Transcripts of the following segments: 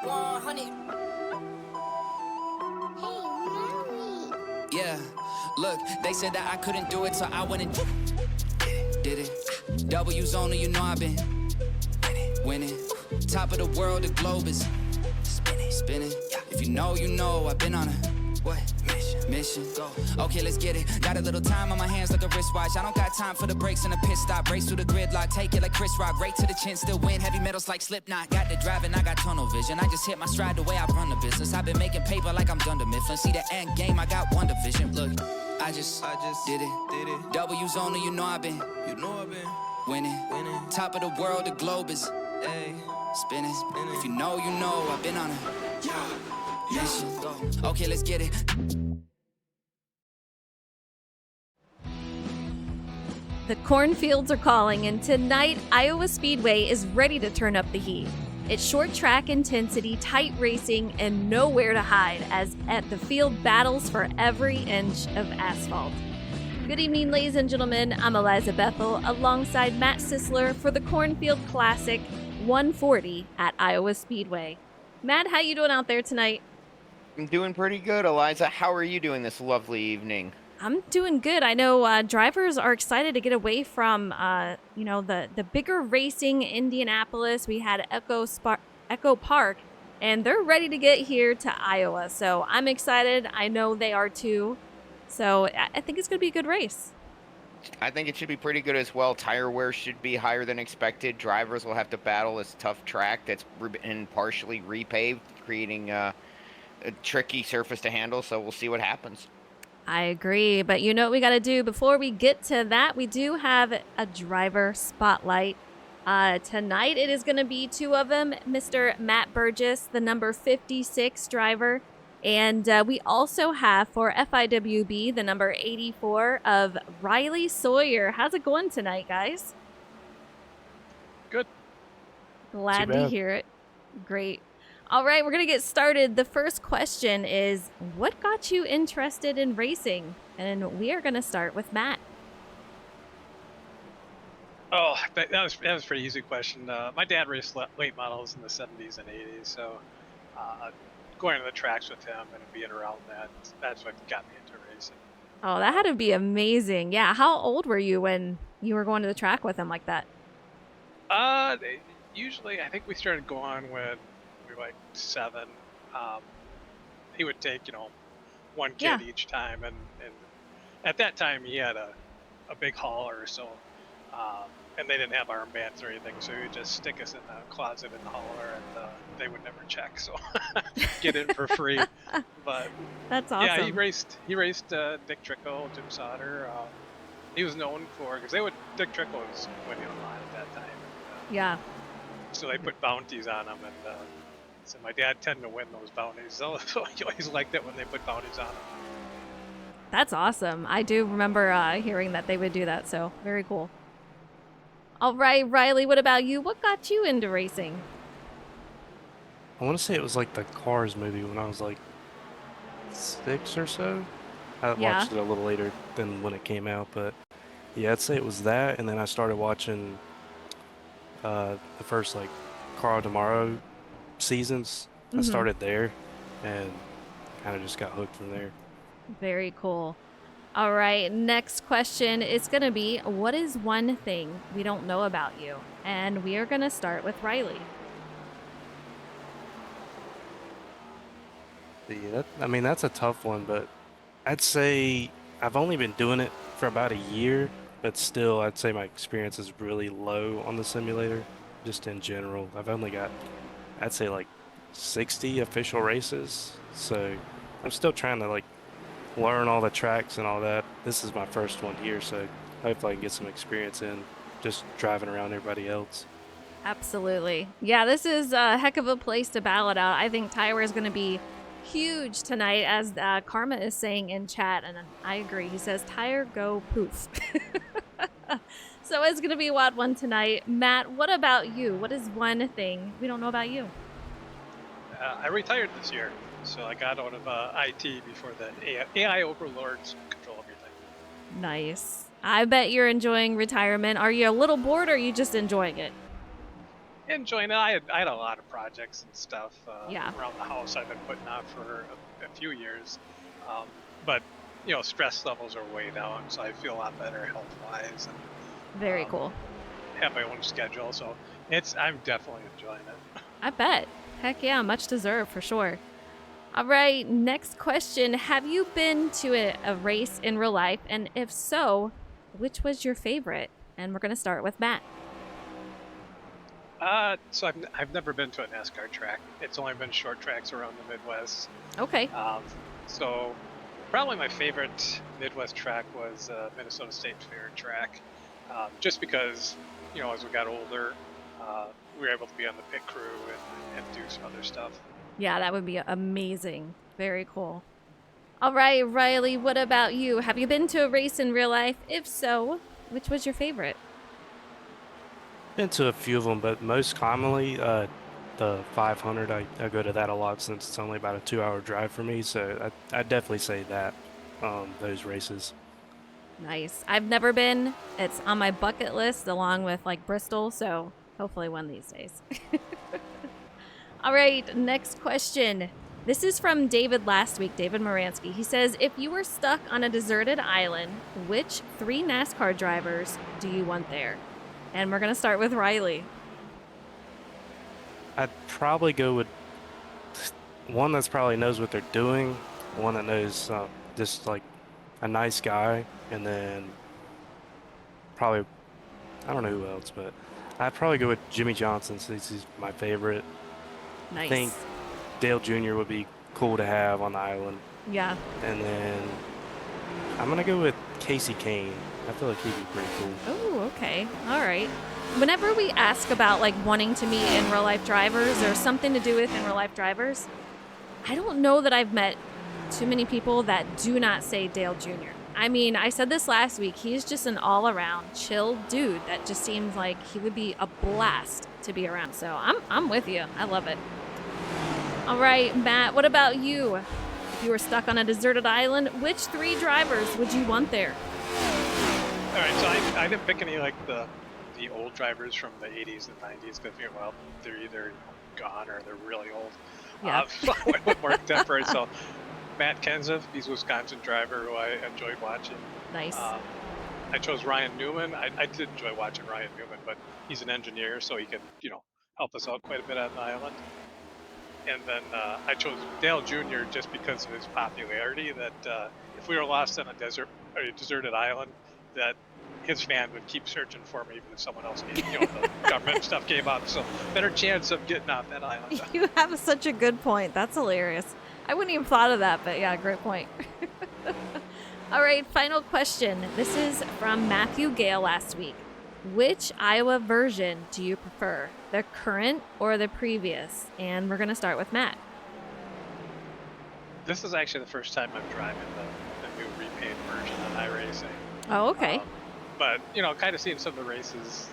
100. Yeah, look, they said that I couldn't do it, so I went and did it. W's only, you know I've been winning. Top of the world, the globe is spinning. If you know, you know, I've been on a what? Mission. Go. Okay, let's get it. Got a little time on my hands like a wristwatch. I don't got time for the brakes and the pit stop. Race through the gridlock, take it like Chris Rock. Right to the chin, still win. Heavy metals like Slipknot. Got the driving, I got tunnel vision. I just hit my stride the way I run the business. I've been making paper like I'm Dunder Mifflin. See the end game, I got one division. Look, I just did it. W's only, you know I've been winning. Top of the world, the globe is spinning. If you know, you know, I've been on a mission. Go. Okay, let's get it. The cornfields are calling, and tonight Iowa Speedway is ready to turn up the heat. It's short track intensity, tight racing, and nowhere to hide as at the field battles for every inch of asphalt. Good evening, ladies and gentlemen. I'm Eliza Bethel alongside Matt Sisler for the Cornfield Classic 140 at Iowa Speedway. Matt, how you doing out there tonight? I'm doing pretty good, Eliza. How are you doing this lovely evening? I'm doing good. I know drivers are excited to get away from, the bigger racing Indianapolis. We had Echo Park, and they're ready to get here to Iowa. So I'm excited. I know they are too. So I think it's going to be a good race. I think it should be pretty good as well. Tire wear should be higher than expected. Drivers will have to battle this tough track that's been partially repaved, creating a tricky surface to handle. So we'll see what happens. I agree, but you know what we got to do before we get to that? We do have a driver spotlight. Tonight it is going to be two of them, Mr. Matt Burgess, the number 56 driver, and we also have for FIWB the number 84 of Riley Sawyer. How's it going tonight, guys? Good. Glad to hear it. Great. All right, we're going to get started. The first question is, what got you interested in racing? And we are going to start with Matt. Oh, that was a pretty easy question. My dad raced late models in the 70s and 80s, so going to the tracks with him and being around that's what got me into racing. Oh, that had to be amazing. Yeah, how old were you when you were going to the track with him like that? Usually, I think we started going when we were like 7. He would take, one kid each time, and at that time he had a big hauler, so and they didn't have armbands or anything, so he would just stick us in the closet in the hauler, and they would never check, so get in for free. But that's awesome. Yeah, he raced Dick Trickle, Jim Sauter. He was known for Dick Trickle was winning a lot at that time. Yeah. So they put bounties on him, and so my dad tended to win those bounties. So he always liked it when they put bounties on him. That's awesome. I do remember hearing that they would do that, so very cool. All right, Riley, what about you? What got you into racing? I want to say it was like the Cars movie when I was like 6 or so. I watched it a little later than when it came out, but yeah, I'd say it was that, and then I started watching the first like Car Tomorrow seasons. I started there and kind of just got hooked from there. Very cool. All right, next question is going to be, what is one thing we don't know about you? And we are going to start with Riley. Yeah, that's a tough one, but I'd say I've only been doing it for about a year, but still I'd say my experience is really low on the simulator, just in general. I've only got, I'd say like 60 official races, so I'm still trying to like learn all the tracks and all that. This is my first one here, so hopefully I can get some experience in just driving around everybody else. Absolutely. Yeah, this is a heck of a place to battle it out. I think Tyler is going to be huge tonight, as Karma is saying in chat, and I agree. He says, tire go poof. So it's going to be a wild one tonight. Matt, what about you? What is one thing we don't know about you? I retired this year, so I got out of IT before the AI overlords control everything. Nice. I bet you're enjoying retirement. Are you a little bored, or are you just enjoying it? enjoying it. I had a lot of projects and stuff Yeah. around the house I've been putting off for a few years, but stress levels are way down, so I feel a lot better health wise, and Very cool. have my own schedule. So I'm definitely enjoying it. I bet. Heck yeah, much deserved for sure. All right, next question. Have you been to a race in real life? And if so, which was your favorite? And we're going to start with Matt. So I've never been to a NASCAR track. It's only been short tracks around the Midwest. Okay. So probably my favorite Midwest track was Minnesota State Fair track, just because as we got older, we were able to be on the pit crew and do some other stuff. Yeah, that would be amazing. Very cool. All right, Riley, what about you? Have you been to a race in real life? If so, which was your favorite? Been to a few of them, but most commonly the 500. I go to that a lot since it's only about a 2-hour drive for me. So I'd definitely say that those races. Nice. I've never been. It's on my bucket list along with like Bristol, so hopefully one of these days. All right, next question. This is from David last week, David Moransky. He says, if you were stuck on a deserted island, which 3 NASCAR drivers do you want there? And we're going to start with Riley. I'd probably go with one that's probably knows what they're doing, one that knows just like a nice guy, and then probably, I don't know who else, but I'd probably go with Jimmy Johnson since he's my favorite. Nice. I think Dale Jr. would be cool to have on the island. Yeah. And then I'm going to go with Casey Kane. I feel like he'd be pretty cool. Oh, okay. All right. Whenever we ask about like wanting to meet in real life drivers or something to do with in real life drivers, I don't know that I've met too many people that do not say Dale Jr. I mean, I said this last week. He's just an all-around chill dude that just seems like he would be a blast to be around. So I'm with you. I love it. All right, Matt, what about you? If you were stuck on a deserted island, which 3 drivers would you want there? All right, so I didn't pick any like the old drivers from the 80s and 90s because they're either gone or they're really old. Yeah. So I went with more contemporary. So Matt Kenseth, he's a Wisconsin driver who I enjoyed watching. Nice. I chose Ryan Newman. I did enjoy watching Ryan Newman, but he's an engineer, so he can help us out quite a bit on the island. And then I chose Dale Jr. just because of his popularity. That if we were lost on a deserted island, that his fan would keep searching for me, even if someone else came, the government stuff came up. So better chance of getting off that island. You have such a good point. That's hilarious. I wouldn't even thought of that, but yeah, great point. All right, final question. This is from Matthew Gale last week. Which Iowa version do you prefer, the current or the previous? And we're going to start with Matt. This is actually the first time I'm driving the new repaint version on iRacing. Oh, okay. But, kind of seeing some of the races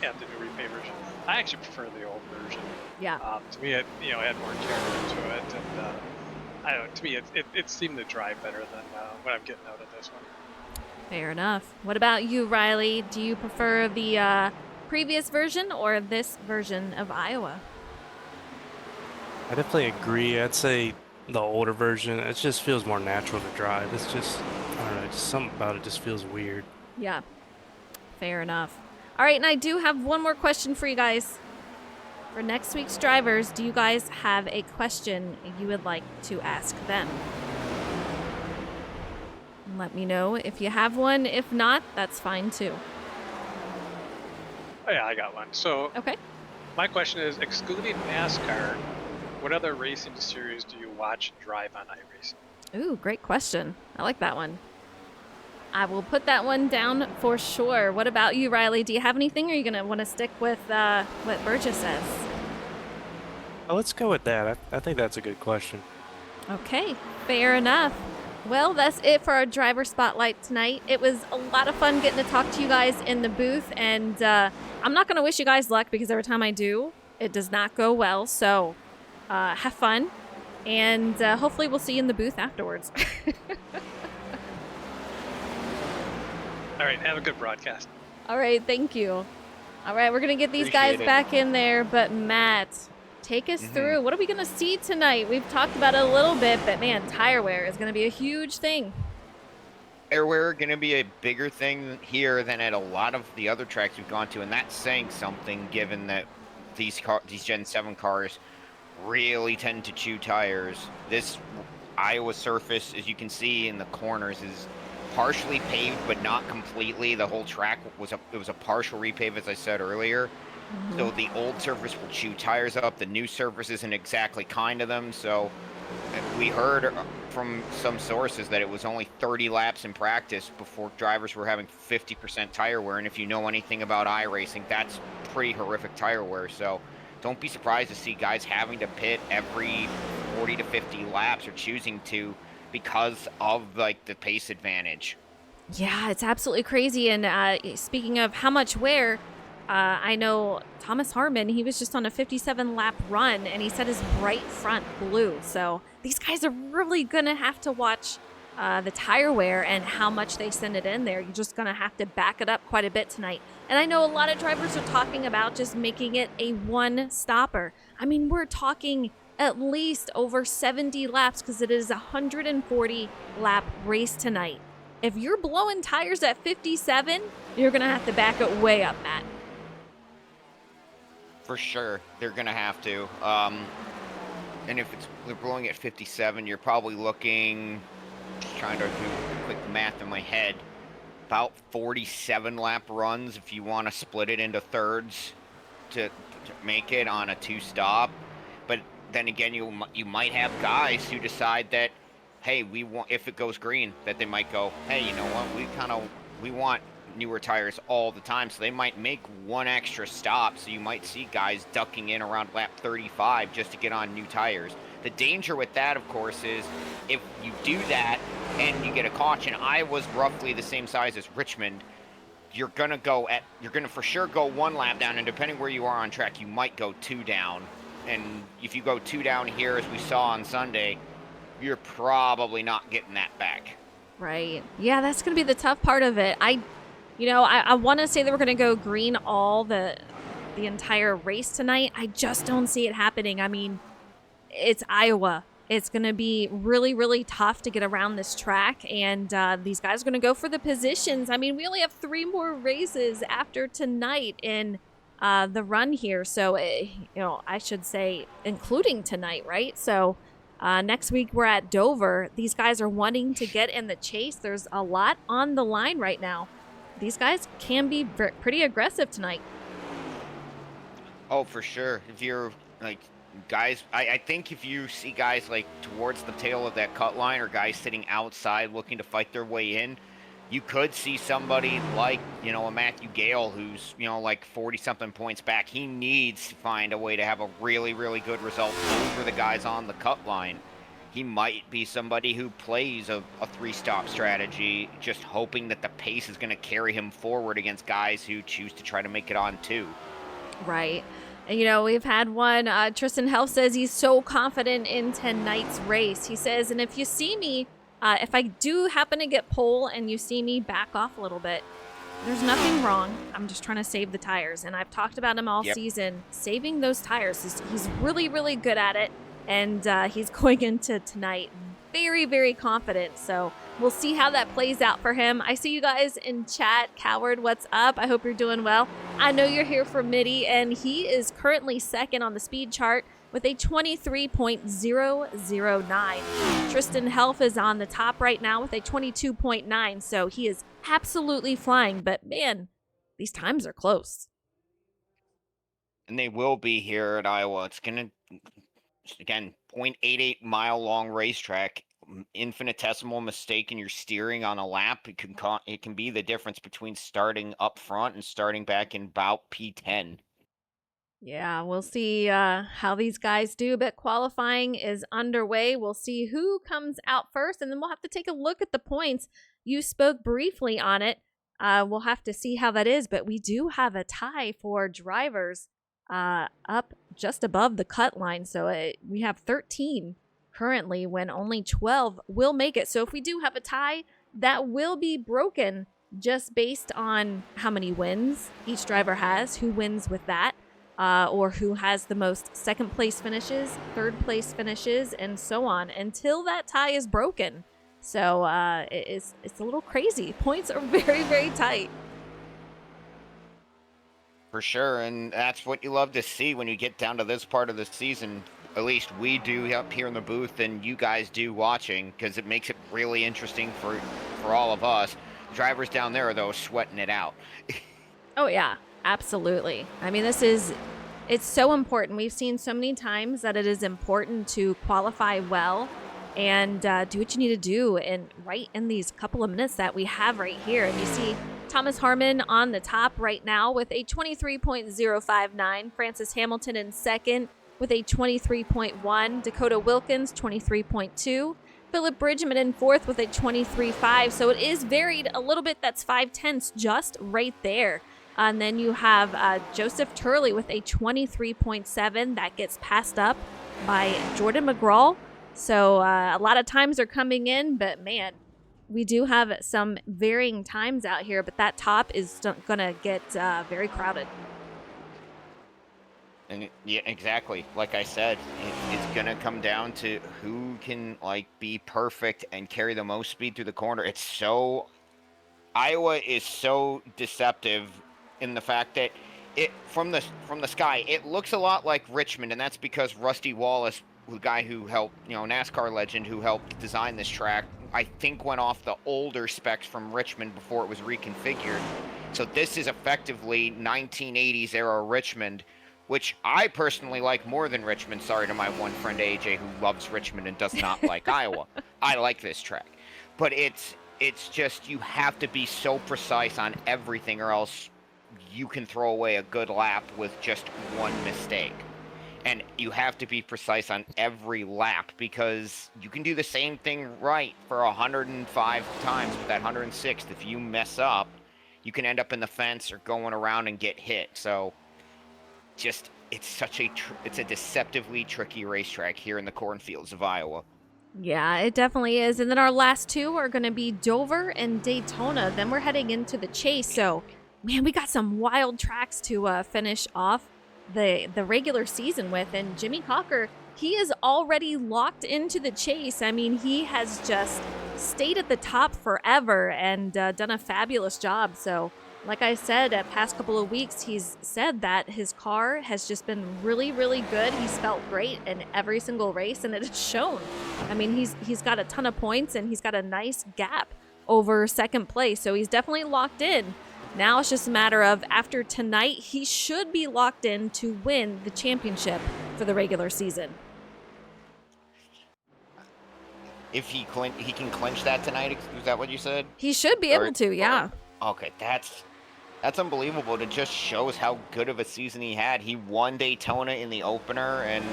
and the new repaint version, I actually prefer the old version. Yeah. To me, it had more character to it, and I don't know. To me, it seemed to drive better than what I'm getting out of this one. Fair enough. What about you, Riley? Do you prefer the previous version or this version of Iowa? I definitely agree. I'd say the older version. It just feels more natural to drive. It's just, I don't know, just something about it just feels weird. Yeah. Fair enough. All right, and I do have one more question for you guys. For next week's drivers, do you guys have a question you would like to ask them? Let me know if you have one. If not, that's fine too. Oh, yeah, I got one. So Okay. my question is, excluding NASCAR, what other racing series do you watch and drive on iRacing? Ooh, great question. I like that one. I will put that one down for sure. What about you, Riley? Do you have anything, or are you going to want to stick with what Burgess says? Oh, let's go with that. I think that's a good question. Okay, fair enough. Well, that's it for our driver spotlight tonight. It was a lot of fun getting to talk to you guys in the booth, and I'm not going to wish you guys luck because every time I do, it does not go well. So have fun, and hopefully we'll see you in the booth afterwards. All right, have a good broadcast. All right, thank you. All right, we're going to get these guys Appreciate it. back in there, but Matt, take us through. What are we going to see tonight? We've talked about it a little bit, but man, tire wear is going to be a huge thing. Tire wear going to be a bigger thing here than at a lot of the other tracks we've gone to, and that's saying something given that these Gen 7 cars really tend to chew tires. This Iowa surface, as you can see in the corners, is partially paved but not completely. The whole track was a partial repave, as I said earlier. So the old surface will chew tires up. The new surface isn't exactly kind to them. So we heard from some sources that it was only 30 laps in practice before drivers were having 50% tire wear. And if you know anything about iRacing, that's pretty horrific tire wear. So don't be surprised to see guys having to pit every 40 to 50 laps or choosing to because of like the pace advantage. Yeah, it's absolutely crazy. And speaking of how much wear, I know Thomas Harmon, he was just on a 57 lap run and he said his right front blew. So these guys are really going to have to watch the tire wear and how much they send it in there. You're just going to have to back it up quite a bit tonight. And I know a lot of drivers are talking about just making it a one stopper. I mean, we're talking at least over 70 laps because it is a 140 lap race tonight. If you're blowing tires at 57, you're going to have to back it way up, Matt. For sure, they're going to have to. And if they're blowing at 57, you're probably looking, just trying to do quick math in my head, about 47 lap runs if you want to split it into thirds to make it on a two-stop. But then again, you might have guys who decide that, hey, we want, if it goes green, that they might go, hey, you know what, we want newer tires all the time, so they might make one extra stop. So you might see guys ducking in around lap 35 just to get on new tires. The danger with that, of course, is if you do that and you get a caution. Iowa's roughly the same size as Richmond. You're gonna for sure go one lap down, and depending where you are on track, you might go two down. And if you go two down here, as we saw on Sunday, you're probably not getting that back. Right. Yeah, that's going to be the tough part of it. I want to say that we're going to go green all the entire race tonight. I just don't see it happening. I mean, it's Iowa. It's going to be really, really tough to get around this track, and these guys are going to go for the positions. I mean, we only have 3 more races after tonight in the run here. So, I should say including tonight, right? So next week we're at Dover. These guys are wanting to get in the chase. There's a lot on the line right now. These guys can be pretty aggressive tonight. Oh, for sure. If you're like guys, I think if you see guys like towards the tail of that cut line or guys sitting outside looking to fight their way in, you could see somebody like, a Matthew Gale who's, like 40-something points back. He needs to find a way to have a really, really good result over the guys on the cut line. He might be somebody who plays a 3-stop strategy, just hoping that the pace is going to carry him forward against guys who choose to try to make it on 2. Right. And, we've had one, Tristan Helf says he's so confident in tonight's race. He says, and if you see me, if I do happen to get pole and you see me back off a little bit, there's nothing wrong. I'm just trying to save the tires. And I've talked about him all season, saving those tires. He's really, really good at it. And he's going into tonight very, very confident. So we'll see how that plays out for him. I see you guys in chat. Coward, what's up? I hope you're doing well. I know you're here for Mitty, and he is currently second on the speed chart with a 23.009. Tristan Helf is on the top right now with a 22.9. So he is absolutely flying. But man, these times are close. And they will be here at Iowa. It's going to, again, 0.88 mile long racetrack. Infinitesimal mistake in your steering on a lap, it can be the difference between starting up front and starting back in about P10. Yeah, we'll see how these guys do, but qualifying is underway. We'll see who comes out first, and then we'll have to take a look at the points. You spoke briefly on it. We'll have to see how that is, but we do have a tie for drivers up just above the cut line. So we have 13 currently when only 12 will make it. So if we do have a tie, that will be broken just based on how many wins each driver has, who wins with that, or who has the most second place finishes, third place finishes, and so on until that tie is broken. So it's a little crazy. Points are very, very tight. For sure, and that's what you love to see when you get down to this part of the season. At least we do up here in the booth, and you guys do watching, because it makes it really interesting for all of us. Drivers down there, though, sweating it out. Oh, yeah, absolutely. I mean, it's so important. We've seen so many times that it is important to qualify well and do what you need to do right in these couple of minutes that we have right here. And you see Thomas Harmon on the top right now with a 23.059. Francis Hamilton in second with a 23.1. Dakota Wilkins, 23.2. Philip Bridgman in fourth with a 23.5. So it is varied a little bit. That's 5/10 just right there. And then you have Joseph Turley with a 23.7. That gets passed up by Jordan McGraw. So a lot of times are coming in, but man, we do have some varying times out here, but that top is going to get very crowded. And yeah, exactly. Like I said, it's gonna come down to who can be perfect and carry the most speed through the corner. Iowa is so deceptive in the fact that it from the sky it looks a lot like Richmond, and that's because Rusty Wallace, the guy who helped, NASCAR legend who helped design this track, I think went off the older specs from Richmond before it was reconfigured. So this is effectively 1980s era Richmond, which I personally like more than Richmond. Sorry to my one friend AJ who loves Richmond and does not like Iowa. I like this track. But it's just, you have to be so precise on everything, or else you can throw away a good lap with just one mistake. And you have to be precise on every lap, because you can do the same thing right for 105 times with that 106th. If you mess up, you can end up in the fence or going around and get hit. So just, it's a deceptively tricky racetrack here in the cornfields of Iowa. Yeah, it definitely is. And then our last two are going to be Dover and Daytona. Then we're heading into the Chase. So, man, we got some wild tracks to finish off the regular season with. And Jimmy Cocker, he is already locked into the Chase. I mean, he has just stayed at the top forever and done a fabulous job. So, like I said, past couple of weeks, he's said that his car has just been really, really good. He's felt great in every single race, and it has shown. I mean, he's got a ton of points, and he's got a nice gap over second place, so he's definitely locked in. Now it's just a matter of, after tonight, he should be locked in to win the championship for the regular season. If he can clinch that tonight, is that what you said? He should be able to, yeah. Okay, that's unbelievable. It just shows how good of a season he had. He won Daytona in the opener, and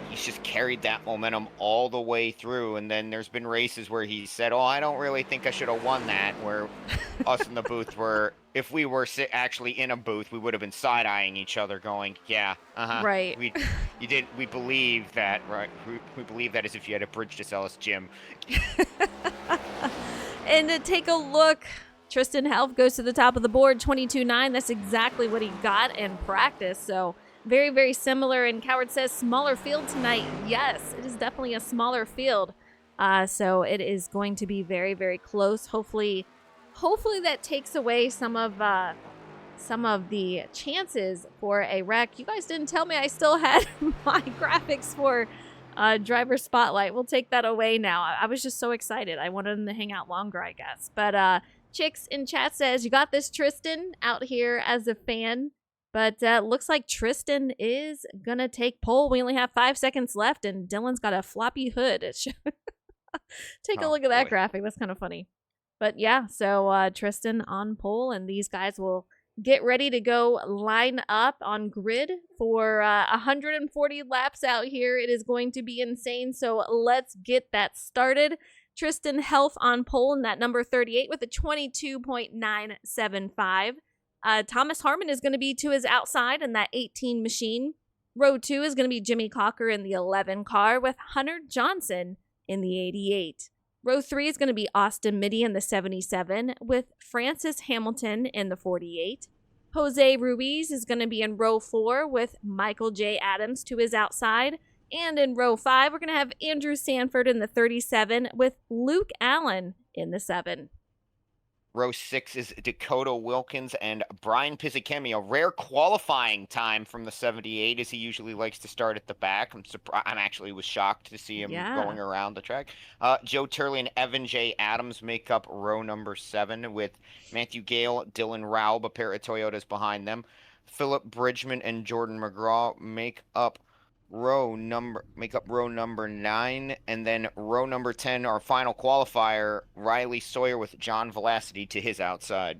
he's just carried that momentum all the way through. And then there's been races where he said, "Oh, I don't really think I should have won that," where us in the booth were, if we were actually in a booth, we would have been side-eyeing each other going, "Yeah, Right. we believe that, right? We believe that as if you had a bridge to sell us, Jim." And to take a look, Tristan Helf goes to the top of the board, 22.9. That's exactly what he got in practice. So very, very similar. And Coward says smaller field tonight. Yes, it is definitely a smaller field. So it is going to be very, very close. Hopefully that takes away some of the chances for a wreck. You guys didn't tell me I still had my graphics for driver spotlight. We'll take that away now. I was just so excited. I wanted him to hang out longer, I guess. But Chicks in chat says, "You got this, Tristan," out here as a fan. But looks like Tristan is going to take pole. We only have 5 seconds left, and Dylan's got a floppy hood. Take a look at that graphic. That's kind of funny. But yeah, so Tristan on pole, and these guys will get ready to go line up on grid for 140 laps out here. It is going to be insane, so let's get that started. Tristan Helf on pole in that number 38 with a 22.975. Thomas Harmon is going to be to his outside in that 18 machine. Row 2 is going to be Jimmy Cocker in the 11 car with Hunter Johnson in the 88. Row 3 is going to be Austin Mitty in the 77 with Francis Hamilton in the 48. Jose Ruiz is going to be in row 4 with Michael J. Adams to his outside. And in row 5, we're going to have Andrew Sanford in the 37 with Luke Allen in the 7. Row 6 is Dakota Wilkins and Brian Pizzicemi, a rare qualifying time from the 78, as he usually likes to start at the back. I'm actually was shocked to see him going around the track. Joe Turley and Evan J. Adams make up row number 7 with Matthew Gale, Dylan Raub, a pair of Toyotas behind them. Philip Bridgman and Jordan McGraw make up row number 9, and then row number 10, our final qualifier, Riley Sawyer with John Velocity to his outside.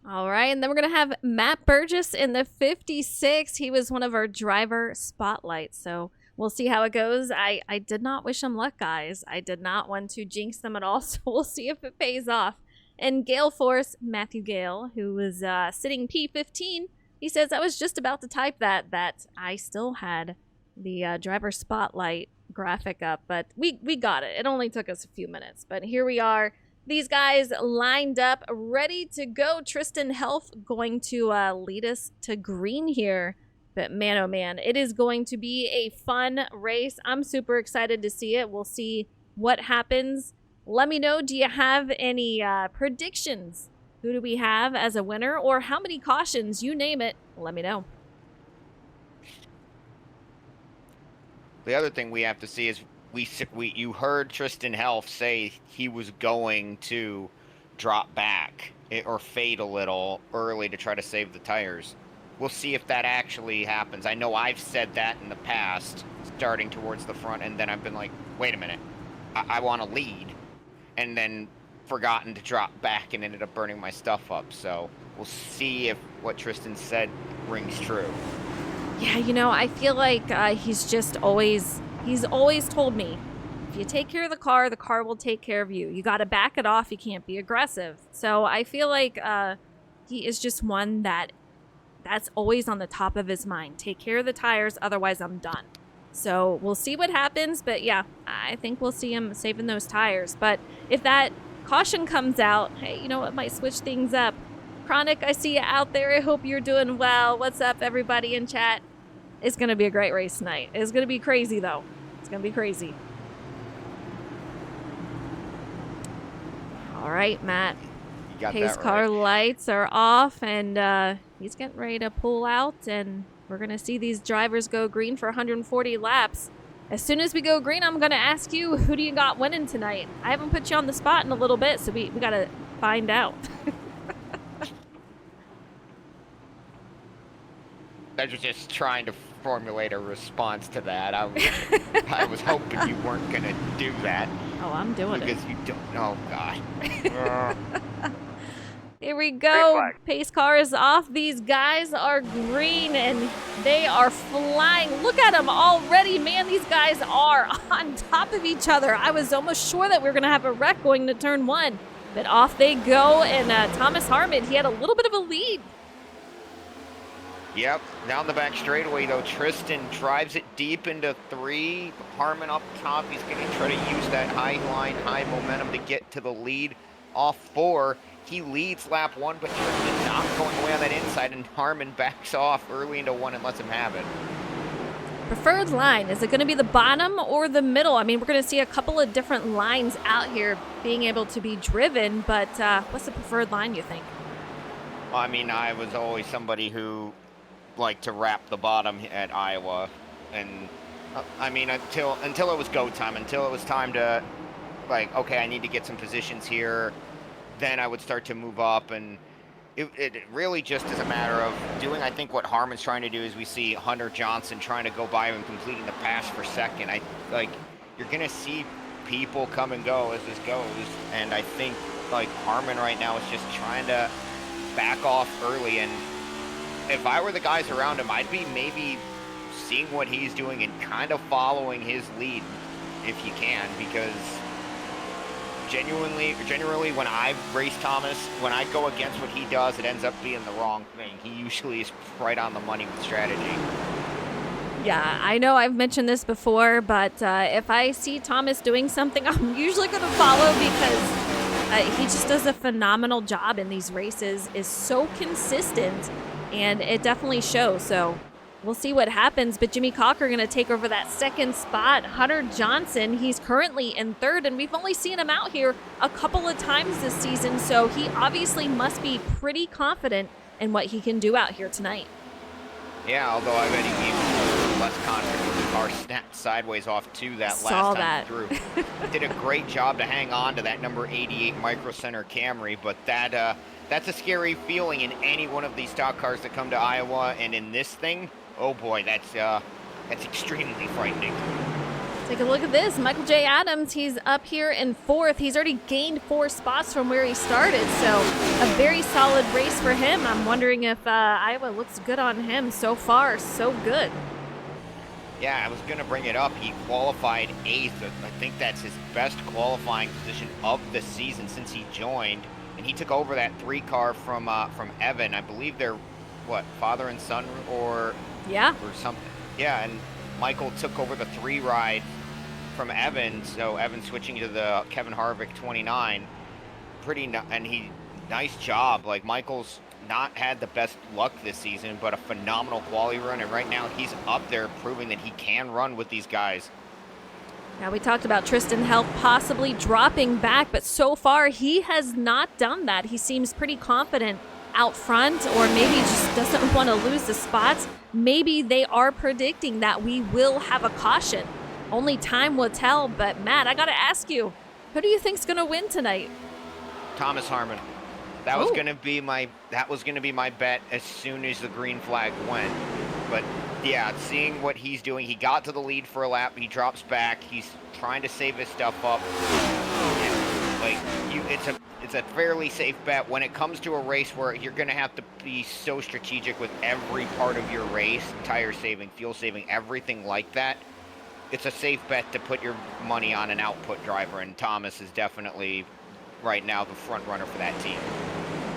All right, and then we're going to have Matt Burgess in the 56. He was one of our driver spotlights, so we'll see how it goes. I did not wish him luck, guys. I did not want to jinx them at all, so we'll see if it pays off. And Gale Force, Matthew Gale, who was sitting P15, he says, I was just about to type that I still had the driver spotlight graphic up, but we got it. It only took us a few minutes, but here we are. These guys lined up, ready to go. Tristan Helf going to lead us to green here, but man, oh man, it is going to be a fun race. I'm super excited to see it. We'll see what happens. Let me know, do you have any predictions? Who do we have as a winner, or how many cautions? You name it, let me know. The other thing we have to see is you heard Tristan Helf say he was going to drop back or fade a little early to try to save the tires. We'll see if that actually happens. I know I've said that in the past, starting towards the front, and then I've been like, wait a minute, I want to lead, and then forgotten to drop back and ended up burning my stuff up. So we'll see if what Tristan said rings true. Yeah, you know, I feel like he's always told me, if you take care of the car will take care of you. You got to back it off. You can't be aggressive. So I feel like he is just one that's always on the top of his mind. Take care of the tires, otherwise I'm done. So we'll see what happens. But yeah, I think we'll see him saving those tires. But if that caution comes out, hey, you know, it might switch things up. Chronic, I see you out there. I hope you're doing well. What's up, everybody in chat? It's going to be a great race tonight. It's going to be crazy, though. It's going to be crazy. All right, Matt. You got Pace that car right. lights are off, and he's getting ready to pull out, and we're going to see these drivers go green for 140 laps. As soon as we go green, I'm going to ask you, who do you got winning tonight? I haven't put you on the spot in a little bit, so we got to find out. I was just trying to formulate a response to that. I was hoping you weren't going to do that. Oh, I'm doing it. Because you don't know, God. Here we go. Pace car is off. These guys are green and they are flying. Look at them already. Man, these guys are on top of each other. I was almost sure that we were going to have a wreck going to turn 1. But off they go. And Thomas Harmon, he had a little bit of a lead. Yep, down the back straightaway, though. Tristan drives it deep into 3. Harmon up top. He's going to try to use that high line, high momentum to get to the lead. Off 4. He leads lap 1, but Tristan not going away on that inside, and Harmon backs off early into 1 and lets him have it. Preferred line, is it going to be the bottom or the middle? I mean, we're going to see a couple of different lines out here being able to be driven, but what's the preferred line, you think? Well, I mean, I was always somebody who liked to wrap the bottom at Iowa, and I mean, until it was go time, until it was time to, like, okay, I need to get some positions here, then I would start to move up, and it really just is a matter of doing, I think, what Harmon's trying to do is we see Hunter Johnson trying to go by him and completing the pass for second. You're going to see people come and go as this goes, and I think, like, Harmon right now is just trying to back off early, and if I were the guys around him, I'd be maybe seeing what he's doing and kind of following his lead if you can, because generally when I've raced Thomas, when I go against what he does, it ends up being the wrong thing. He usually is right on the money with strategy. Yeah, I know I've mentioned this before, but if I see Thomas doing something, I'm usually going to follow because he just does a phenomenal job in these races, is so consistent, and it definitely shows. So we'll see what happens, but Jimmy Cocker going to take over that second spot. Hunter Johnson, he's currently in third, and we've only seen him out here a couple of times this season, so he obviously must be pretty confident in what he can do out here tonight. Yeah, although I bet he was less confident when the car snapped sideways off to that last time through. Did a great job to hang on to that number 88 Micro Center Camry, but that's a scary feeling in any one of these stock cars that come to Iowa, and in this thing, oh boy, that's extremely frightening. Take a look at this. Michael J. Adams, he's up here in fourth. He's already gained 4 spots from where he started, so a very solid race for him. I'm wondering if Iowa looks good on him. So far, so good. Yeah, I was going to bring it up. He qualified 8th. I think that's his best qualifying position of the season since he joined, and he took over that 3 car from Evan. I believe they're, what, father and son or something. Yeah, and Michael took over the 3 ride from Evan, so Evan switching to the Kevin Harvick 29. Nice job. Like, Michael's not had the best luck this season, but a phenomenal quality run, and right now he's up there proving that he can run with these guys. Now, we talked about Tristan Help possibly dropping back, but so far he has not done that. He seems pretty confident out front, or maybe just doesn't want to lose the spots. Maybe they are predicting that we will have a caution. Only time will tell, but Matt, I got to ask you, who do you think's going to win tonight? Thomas Harmon. That was going to be my bet as soon as the green flag went. But yeah, seeing what he's doing, he got to the lead for a lap, he drops back, he's trying to save his stuff up. And, like, it's a fairly safe bet. When it comes to a race where you're going to have to be so strategic with every part of your race, tire saving, fuel saving, everything like that, it's a safe bet to put your money on an output driver, and Thomas is definitely right now the front runner for that team.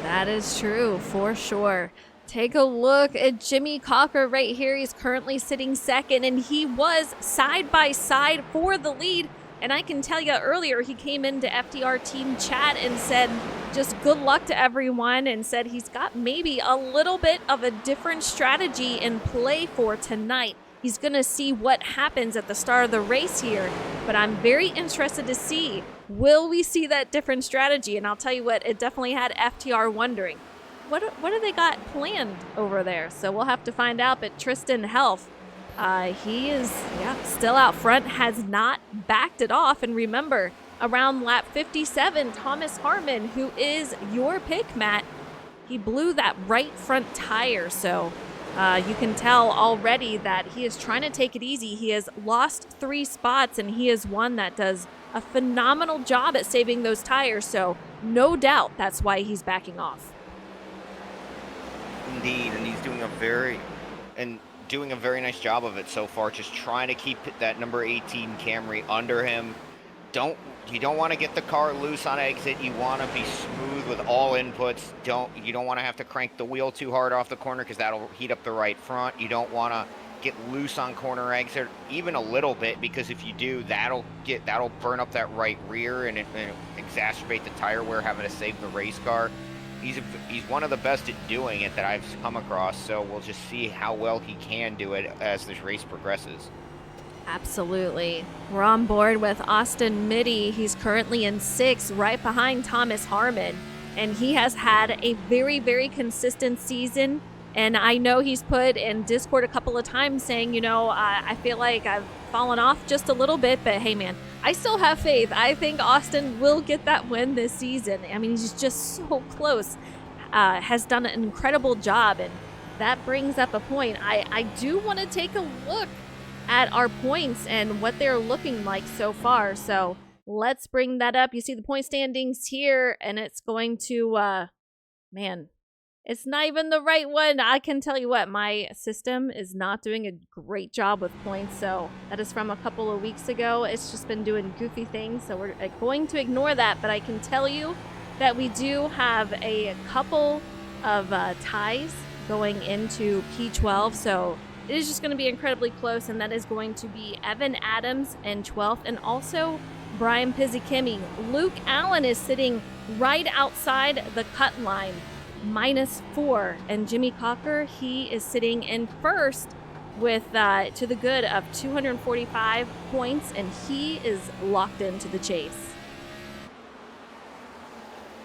That is true, for sure. Take a look at Jimmy Cocker right here. He's currently sitting second, and he was side by side for the lead. And I can tell you earlier, he came into FDR team chat and said just good luck to everyone, and said he's got maybe a little bit of a different strategy in play for tonight. He's going to see what happens at the start of the race here, but I'm very interested to see, will we see that different strategy? And I'll tell you what, it definitely had FTR wondering, what do they got planned over there? So we'll have to find out. But Tristan Health, he is still out front, has not backed it off. And remember, around lap 57, Thomas Harmon, who is your pick, Matt, he blew that right front tire. So you can tell already that he is trying to take it easy. He has lost 3 spots, and he is one that does a phenomenal job at saving those tires. So no doubt that's why he's backing off. Indeed, and he's doing a very nice job of it so far, just trying to keep that number 18 Camry under him. You don't want to get the car loose on exit. You want to be smooth with all inputs. You don't want to have to crank the wheel too hard off the corner, because that'll heat up the right front. You don't want to get loose on corner exit even a little bit, because if you do, that'll burn up that right rear and exacerbate the tire wear, having to save the race car. He's one of the best at doing it that I've come across, so we'll just see how well he can do it as this race progresses. Absolutely. We're on board with Austin Mitty. He's currently in 6th, right behind Thomas Harmon, and he has had a very, very consistent season. And I know he's put in Discord a couple of times saying, I feel like I've fallen off just a little bit, but hey, man, I still have faith. I think Austin will get that win this season. I mean, he's just so close. Has done an incredible job, and that brings up a point. I do want to take a look at our points and what they're looking like so far. So let's bring that up. You see the point standings here, and it's going to, it's not even the right one. I can tell you what, my system is not doing a great job with points. So that is from a couple of weeks ago. It's just been doing goofy things. So we're going to ignore that. But I can tell you that we do have a couple of ties going into P12. So it is just going to be incredibly close, and that is going to be Evan Adams in 12th, and also Brian Pizzikemi. Luke Allen is sitting right outside the cut line, -4, and Jimmy Cocker, he is sitting in first with to the good of 245 points, and he is locked into the chase.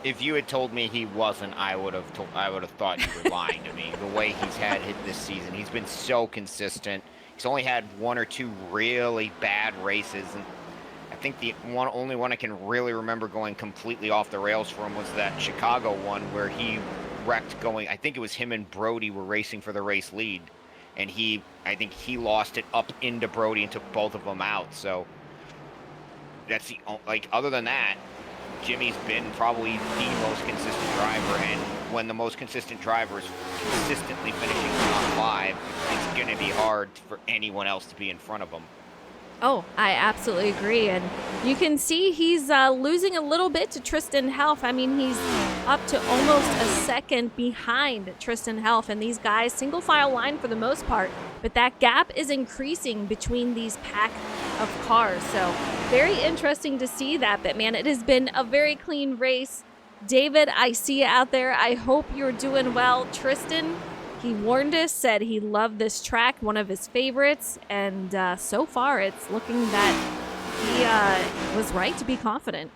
If you had told me he wasn't, I would have thought you were lying to me. The way he's had hit this season, he's been so consistent. He's only had 1 or 2 really bad races, and I think the only one I can really remember going completely off the rails for him was that Chicago one where he wrecked going. I think it was him and Brody were racing for the race lead, and I think he lost it up into Brody and took both of them out. So that's other than that, Jimmy's been probably the most consistent driver, and when the most consistent driver is consistently finishing top 5, it's going to be hard for anyone else to be in front of him. Oh, I absolutely agree. And you can see he's losing a little bit to Tristan Helf. I mean, he's up to almost a second behind Tristan Helf. And these guys, single file line for the most part. But that gap is increasing between these pack of cars. So very interesting to see that. But man, it has been a very clean race. David, I see you out there. I hope you're doing well. Tristan, he warned us, said he loved this track, one of his favorites, and so far it's looking that he was right to be confident.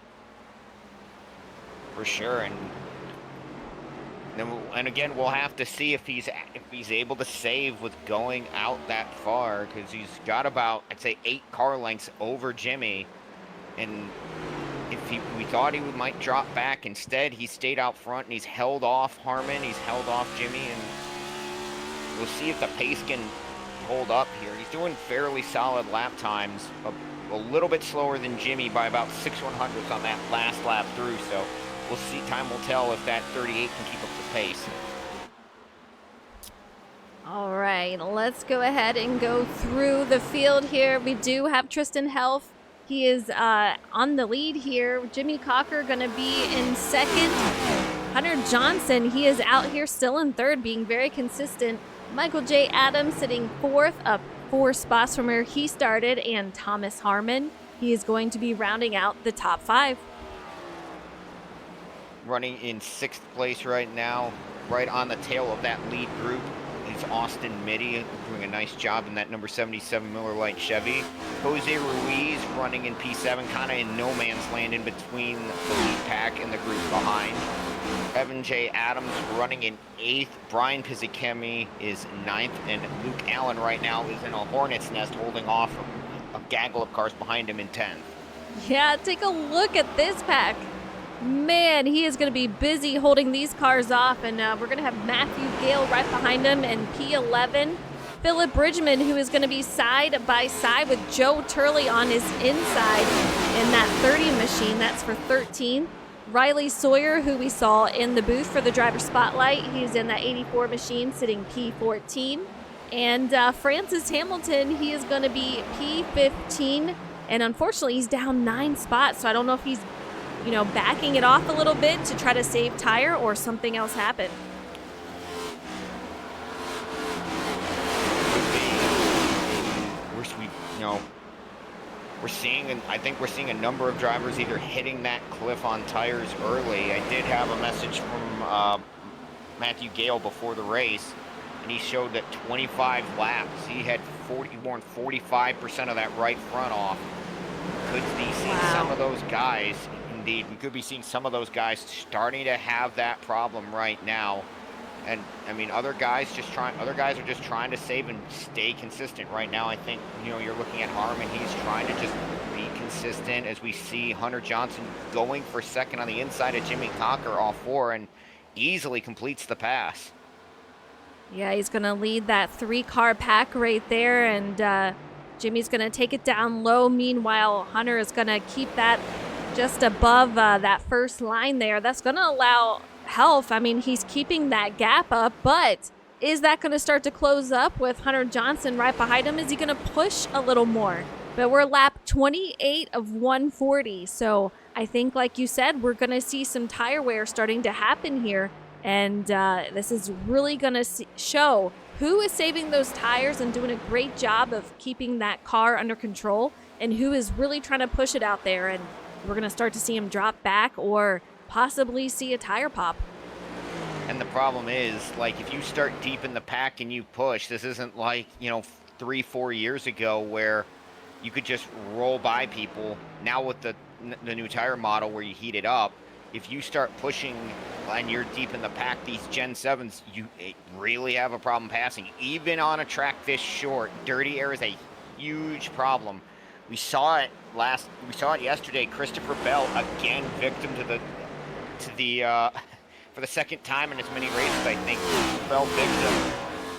For sure, and again, we'll have to see if he's able to save with going out that far, because he's got about, I'd say, 8 car lengths over Jimmy, and if we thought he might drop back, instead he stayed out front and he's held off Harmon, he's held off Jimmy, and we'll see if the pace can hold up here. He's doing fairly solid lap times, a little bit slower than Jimmy by about 6/100ths on that last lap through, so we'll see. Time will tell if that 38 can keep up the pace. All right, let's go ahead and go through the field here. We do have Tristan Helf. He is on the lead here. Jimmy Cocker going to be in second. Hunter Johnson, he is out here still in third, being very consistent. Michael J. Adams sitting 4th, up 4 spots from where he started, and Thomas Harmon, he is going to be rounding out the top 5. Running in 6th place right now, right on the tail of that lead group, is Austin Mitty, doing a nice job in that number 77 Miller Lite Chevy. Jose Ruiz running in P7, kind of in no man's land in between the lead pack and the group behind. Evan J. Adams running in 8th. Brian Pizzikemi is 9th. And Luke Allen right now is in a hornet's nest holding off a gaggle of cars behind him in 10th. Yeah, take a look at this pack. Man, he is going to be busy holding these cars off. And we're going to have Matthew Gale right behind him in P11. Philip Bridgman, who is going to be side by side with Joe Turley on his inside in that 30 machine. That's for 13th. Riley Sawyer, who we saw in the booth for the driver spotlight, he's in that 84 machine sitting P14. And Francis Hamilton, he is going to be P15. And unfortunately, he's down 9 spots. So I don't know if he's, backing it off a little bit to try to save tire or something else happened. I think we're seeing a number of drivers either hitting that cliff on tires early. I did have a message from Matthew Gale before the race, and he showed that 25 laps, he had worn 45% of that right front off. Could be seeing some of those guys, indeed, we could be seeing some of those guys starting to have that problem right now. And I mean, other guys are just trying to save and stay consistent right now. I think, you're looking at Harmon, he's trying to just be consistent, as we see Hunter Johnson going for second on the inside of Jimmy Cocker off 4 and easily completes the pass. Yeah, he's going to lead that 3-car pack right there, and Jimmy's going to take it down low. Meanwhile, Hunter is going to keep that just above that first line there. That's going to allow Helf, he's keeping that gap up, but is that going to start to close up with Hunter Johnson right behind him? Is he going to push a little more? But we're lap 28 of 140, so I think, like you said, we're going to see some tire wear starting to happen here, and this is really going to show who is saving those tires and doing a great job of keeping that car under control, and who is really trying to push it out there. And we're going to start to see him drop back or possibly see a tire pop. And the problem is, like, if you start deep in the pack and you push, this isn't like, 3-4 years ago where you could just roll by people. Now with the new tire model where you heat it up, if you start pushing and you're deep in the pack, these Gen 7s, you really have a problem passing. Even on a track this short, dirty air is a huge problem. We saw it yesterday. Christopher Bell, again, victim to the for the second time in as many races, I think, fell victim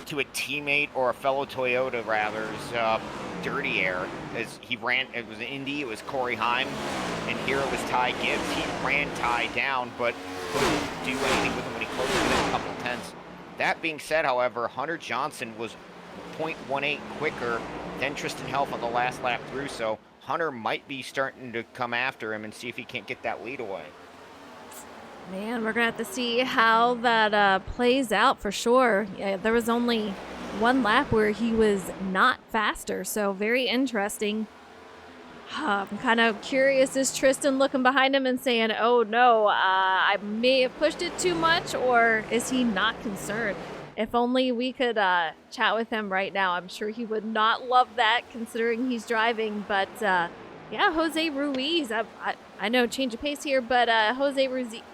to a teammate or a fellow Toyota, rather's dirty air. As he ran, it was Indy, it was Corey Heim, and here it was Ty Gibbs. He ran Ty down, but couldn't do anything with him when he closed within a couple tenths. That being said, however, Hunter Johnson was 0.18 quicker than Tristan Helf on the last lap through, so Hunter might be starting to come after him and see if he can't get that lead away. Man, we're going to have to see how that plays out for sure. Yeah, there was only one lap where he was not faster, so very interesting. I'm kind of curious, is Tristan looking behind him and saying, oh no, I may have pushed it too much, or is he not concerned? If only we could chat with him right now. I'm sure he would not love that considering he's driving, but yeah, Jose Ruiz, I know change of pace here, but Jose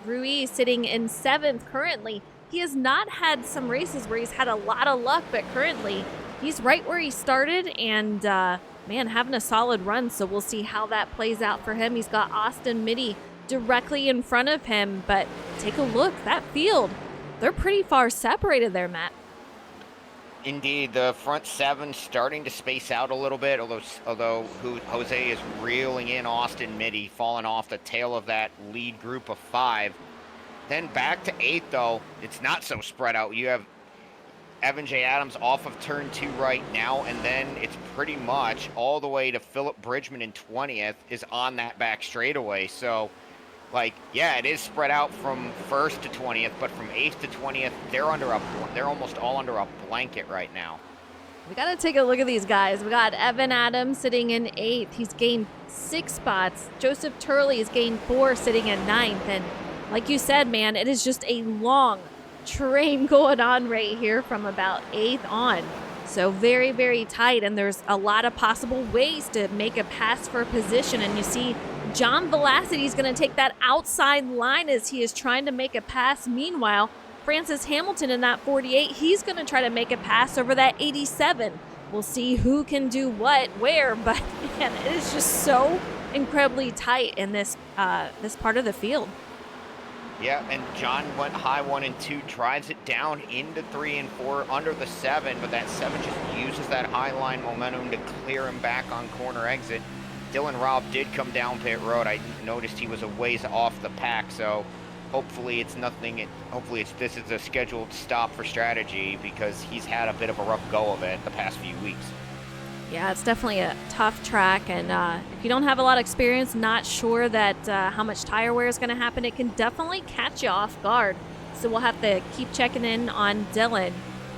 Ruiz sitting in 7th currently. He has not had some races where he's had a lot of luck, but currently he's right where he started and, man, having a solid run. So we'll see how that plays out for him. He's got Austin Mitty directly in front of him, but take a look, that field, they're pretty far separated there, Matt. Indeed, the front 7 starting to space out a little bit, although Jose is reeling in Austin Mitty, falling off the tail of that lead group of 5. Then back to 8th, though, it's not so spread out. You have Evan J. Adams off of turn 2 right now, and then it's pretty much all the way to Philip Bridgman in 20th is on that back straightaway. So, like, yeah, it is spread out from 1st to 20th, but from 8th to 20th, they're almost all under a blanket right now. We got to take a look at these guys. We got Evan Adams sitting in 8th. He's gained 6 spots. Joseph Turley has gained 4, sitting in 9th. And like you said, man, it is just a long train going on right here from about 8th on. So very, very tight, and there's a lot of possible ways to make a pass for a position. And you see John Velocity is going to take that outside line as he is trying to make a pass. Meanwhile, Francis Hamilton in that 48, he's going to try to make a pass over that 87. We'll see who can do what, where, but man, it is just so incredibly tight in this part of the field. Yeah, and John went high 1 and 2, drives it down into 3 and 4 under the 7, but that 7 just uses that high line momentum to clear him back on corner exit. Dylan Robb did come down pit road. I noticed he was a ways off the pack, so hopefully it's nothing. This is a scheduled stop for strategy because he's had a bit of a rough go of it the past few weeks. Yeah, it's definitely a tough track, and if you don't have a lot of experience, not sure that how much tire wear is going to happen, it can definitely catch you off guard. So we'll have to keep checking in on Dylan,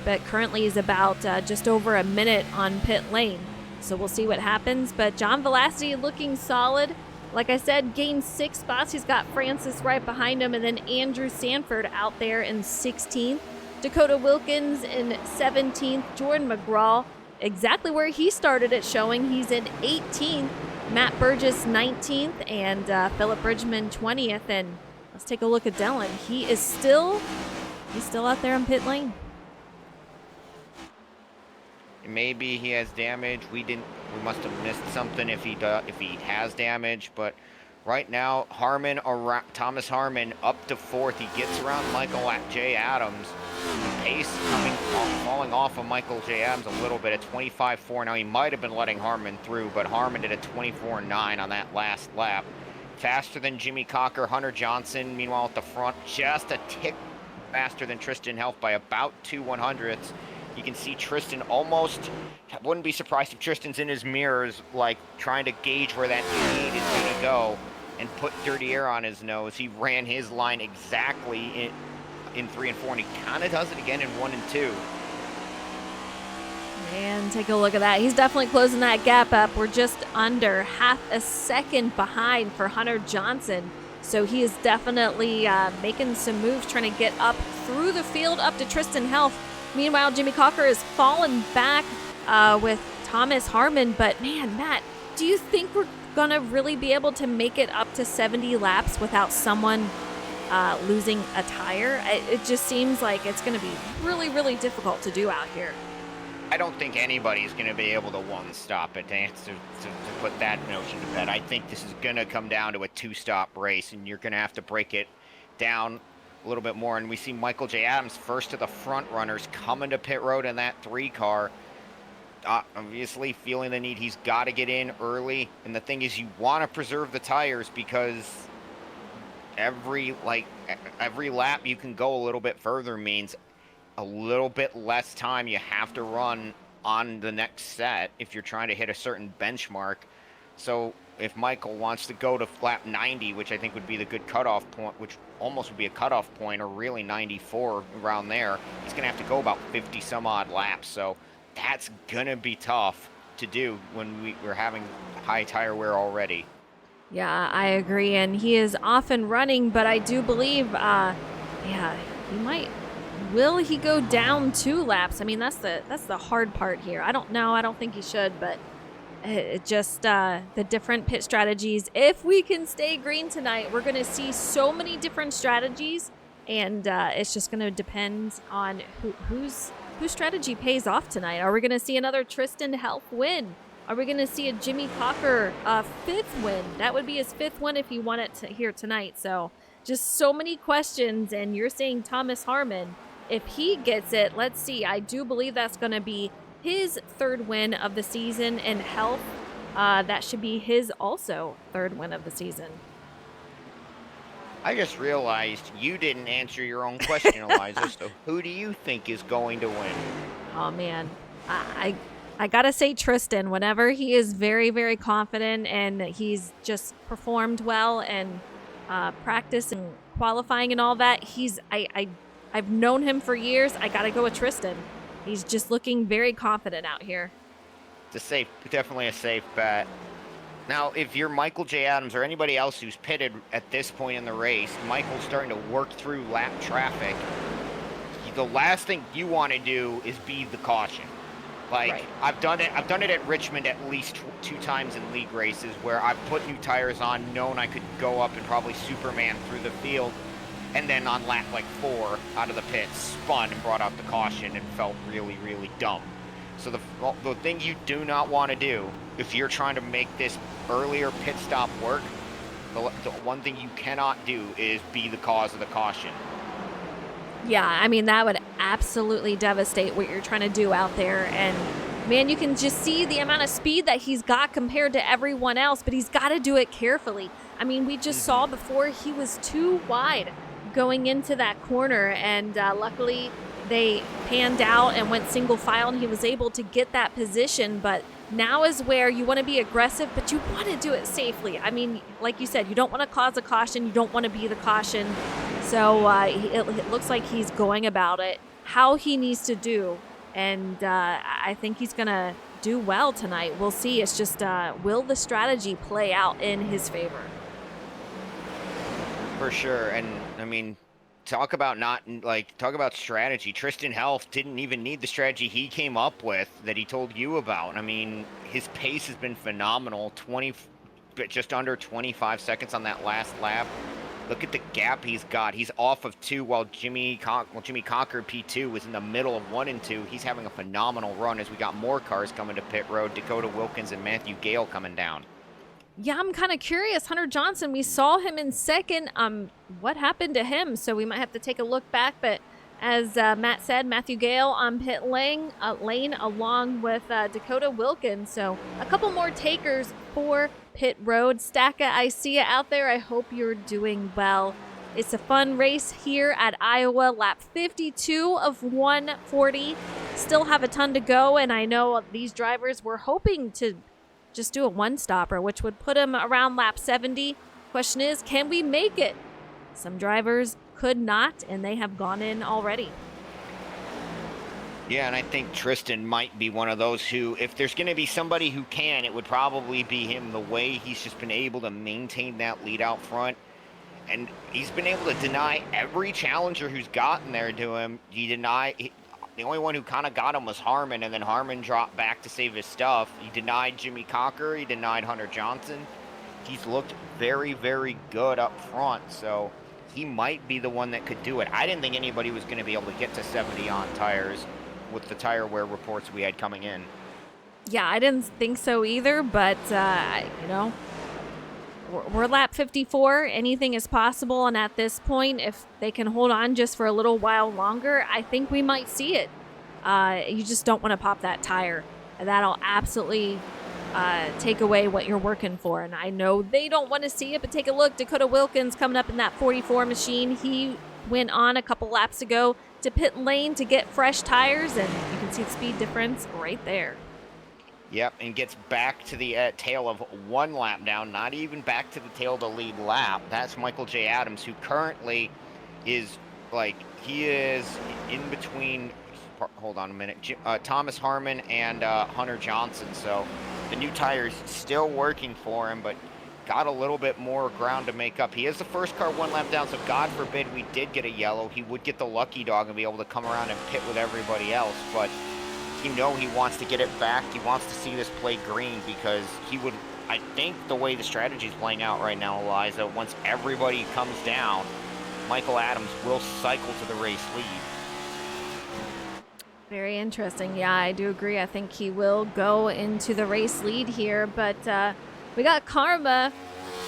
but currently he's about just over a minute on pit lane. So we'll see what happens, but John Velocity looking solid. Like I said, gained 6 spots. He's got Francis right behind him, and then Andrew Sanford out there in 16th. Dakota Wilkins in 17th. Jordan McGraw, exactly where he started it showing. He's in 18th. Matt Burgess 19th, and Philip Bridgman 20th. And let's take a look at Dylan. He's still out there on pit lane. Maybe he has damage. We must have missed something if he has damage. But right now, Thomas Harmon up to 4th. He gets around Michael J. Adams. The pace falling off of Michael J. Adams a little bit at 25.4. Now he might have been letting Harmon through, but Harmon did a 24.9 on that last lap. Faster than Jimmy Cocker. Hunter Johnson, meanwhile at the front, just a tick faster than Tristan Helf by about 2/100ths. You can see Tristan almost, wouldn't be surprised if Tristan's in his mirrors, like trying to gauge where that speed is going to go and put dirty air on his nose. He ran his line exactly in 3 and 4, and he kind of does it again in 1 and 2. And take a look at that. He's definitely closing that gap up. We're just under half a second behind for Hunter Johnson. So he is definitely making some moves, trying to get up through the field, up to Tristan Health. Meanwhile, Jimmy Cocker is falling back with Thomas Harmon. But man, Matt, do you think we're going to really be able to make it up to 70 laps without someone losing a tire? It just seems like it's going to be really, really difficult to do out here. I don't think anybody's going to be able to one-stop it, to put that notion to bed. I think this is going to come down to a two-stop race, and you're going to have to break it down a little bit more. And we see Michael J. Adams, first of the front runners, coming to pit road in that 3 car. Obviously feeling the need. He's got to get in early. And the thing is, you want to preserve the tires because every lap you can go a little bit further means a little bit less time you have to run on the next set if you're trying to hit a certain benchmark. So if Michael wants to go to lap 90, which I think would be the good cutoff point, which almost would be a cutoff point, or really 94 around there, he's going to have to go about 50 some odd laps. So that's going to be tough to do when we're having high tire wear already. Yeah, I agree. And he is off and running, but I do believe, he might. Will he go down 2 laps? I mean, that's the hard part here. I don't know. I don't think he should, but it just the different pit strategies. If we can stay green tonight, we're going to see so many different strategies, and it's just going to depend on whose strategy pays off tonight. Are we going to see another Tristan Health win? Are we going to see a Jimmy Cocker 5th win? That would be his 5th one if he won it here tonight. So just so many questions, and you're saying Thomas Harmon. If he gets it, let's see. I do believe that's going to be his 3rd win of the season in Health. That should be his also 3rd win of the season. I just realized you didn't answer your own question, Eliza. So who do you think is going to win? Oh, man. I got to say Tristan. Whenever he is very, very confident and he's just performed well and practice and qualifying and all that, I've known him for years. I got to go with Tristan. He's just looking very confident out here. It's definitely a safe bet. Now, if you're Michael J. Adams or anybody else who's pitted at this point in the race, Michael's starting to work through lap traffic. The last thing you want to do is be the caution. Right. I've done it at Richmond at least 2 times in league races where I've put new tires on, known I could go up and probably Superman through the field. And then on lap 4 out of the pit, spun and brought out the caution and felt really, really dumb. So the thing you do not want to do if you're trying to make this earlier pit stop work, the one thing you cannot do is be the cause of the caution. Yeah, I mean, that would absolutely devastate what you're trying to do out there. And man, you can just see the amount of speed that he's got compared to everyone else, but he's got to do it carefully. I mean, we just saw before he was too wide going into that corner, and luckily they panned out and went single file and he was able to get that position. But now is where you want to be aggressive, but you want to do it safely. I mean, like you said, you don't want to cause a caution, you don't want to be the caution. So it looks like he's going about it how he needs to do, and I think he's gonna do well tonight. We'll see. It's just will the strategy play out in his favor? For sure. And I mean, talk about strategy. Tristan Health didn't even need the strategy he came up with that he told you about. I mean, his pace has been phenomenal. Just under 25 seconds on that last lap. Look at the gap he's got. He's off of 2 while Jimmy Cocker P2 was in the middle of 1 and 2. He's having a phenomenal run as we got more cars coming to pit road. Dakota Wilkins and Matthew Gale coming down. Yeah, I'm kind of curious. Hunter Johnson, we saw him in 2nd. What happened to him? So we might have to take a look back. But as Matt said, Matthew Gale on pit lane along with Dakota Wilkins. So a couple more takers for pit road. Stacka, I see you out there. I hope you're doing well. It's a fun race here at Iowa. Lap 52 of 140. Still have a ton to go. And I know these drivers were hoping to just do a one-stopper, which would put him around lap 70. Question is, can we make it? Some drivers could not, and they have gone in already. Yeah, and I think Tristan might be one of those who, if there's going to be somebody who can, it would probably be him. The way he's just been able to maintain that lead out front, and he's been able to deny every challenger who's gotten there to him. The only one who kind of got him was Harmon, and then Harmon dropped back to save his stuff. He denied Jimmy Cocker. He denied Hunter Johnson. He's looked very, very good up front, so he might be the one that could do it. I didn't think anybody was going to be able to get to 70 on tires with the tire wear reports we had coming in. Yeah, I didn't think so either, but, we're lap 54. Anything is possible, and at this point, if they can hold on just for a little while longer, I think we might see it. You just don't want to pop that tire. That'll absolutely take away what you're working for, and I know they don't want to see it, but take a look. Dakota Wilkins coming up in that 44 machine. He went on a couple laps ago to pit lane to get fresh tires, and you can see the speed difference right there. Yep, and gets back to the tail of 1 lap down, not even back to the tail of the lead lap. That's Michael J. Adams, who currently is, he is in between, hold on a minute, Thomas Harmon and Hunter Johnson. So the new tire's still working for him, but got a little bit more ground to make up. He is the first car 1 lap down, so God forbid we did get a yellow. He would get the lucky dog and be able to come around and pit with everybody else, but he wants to get it back. He wants to see this play green, because I think the way the strategy is playing out right now, Eliza, once everybody comes down, Michael Adams will cycle to the race lead. Very interesting. Yeah, I do agree. I think he will go into the race lead here, but we got Karma.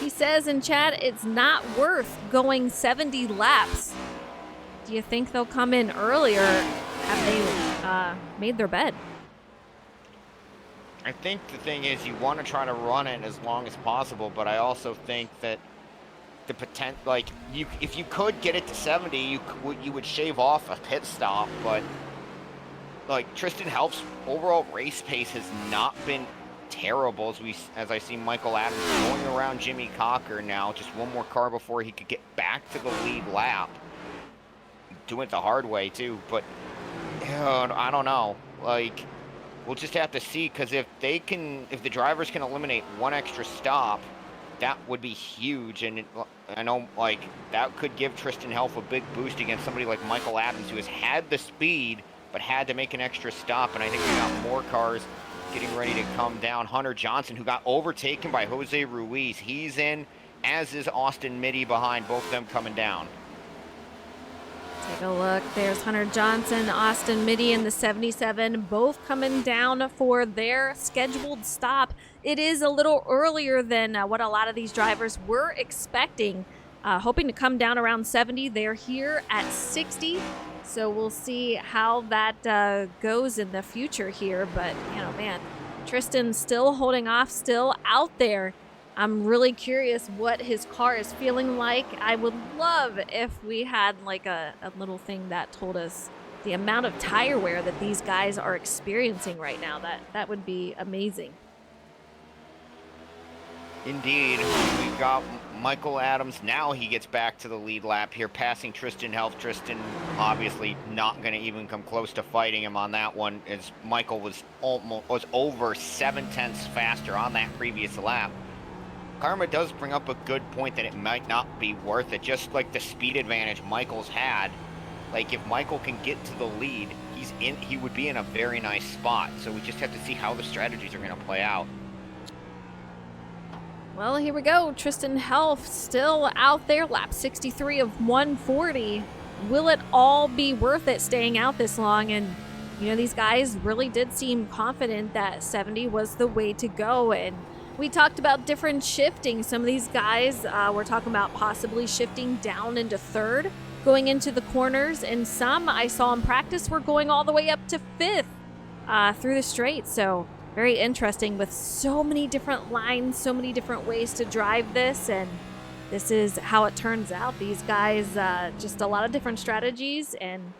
He says in chat, it's not worth going 70 laps. Do you think they'll come in earlier? Have they made their bed? I think the thing is, you want to try to run it as long as possible, but I also think that the potential, if you could get it to 70, you would shave off a pit stop, but Tristan Helf's overall race pace has not been terrible, as I see Michael Adams going around Jimmy Cocker now, just one more car before he could get back to the lead lap. Doing it the hard way too, but I don't know. We'll just have to see, because if the drivers can eliminate 1 extra stop, that would be huge. And I know, that could give Tristan Helf a big boost against somebody like Michael Adams, who has had the speed but had to make an extra stop. And I think we got more cars getting ready to come down. Hunter Johnson, who got overtaken by Jose Ruiz, he's in, as is Austin Mitty behind, both of them coming down. Take a look. There's Hunter Johnson, Austin Mitty in the 77, both coming down for their scheduled stop. It is a little earlier than what a lot of these drivers were expecting, hoping to come down around 70. They're here at 60, so we'll see how that goes in the future here. But, man, Tristan still holding off, still out there. I'm really curious what his car is feeling like. I would love if we had a little thing that told us the amount of tire wear that these guys are experiencing right now. That would be amazing. Indeed. We've got Michael Adams. Now he gets back to the lead lap here, passing Tristan Helf. Tristan obviously not going to even come close to fighting him on that one, as Michael was over 7/10 faster on that previous lap. Karma does bring up a good point that it might not be worth it, just like the speed advantage Michael's had. If Michael can get to the lead, he would be in a very nice spot. So we just have to see how the strategies are going to play out. Well, here we go. Tristan Helf still out there, lap 63 of 140. Will it all be worth it staying out this long? And, these guys really did seem confident that 70 was the way to go. And we talked about different shifting. Some of these guys were talking about possibly shifting down into 3rd, going into the corners, and some I saw in practice were going all the way up to 5th through the straight. So very interesting, with so many different lines, so many different ways to drive this, and this is how it turns out. These guys, just a lot of different strategies, and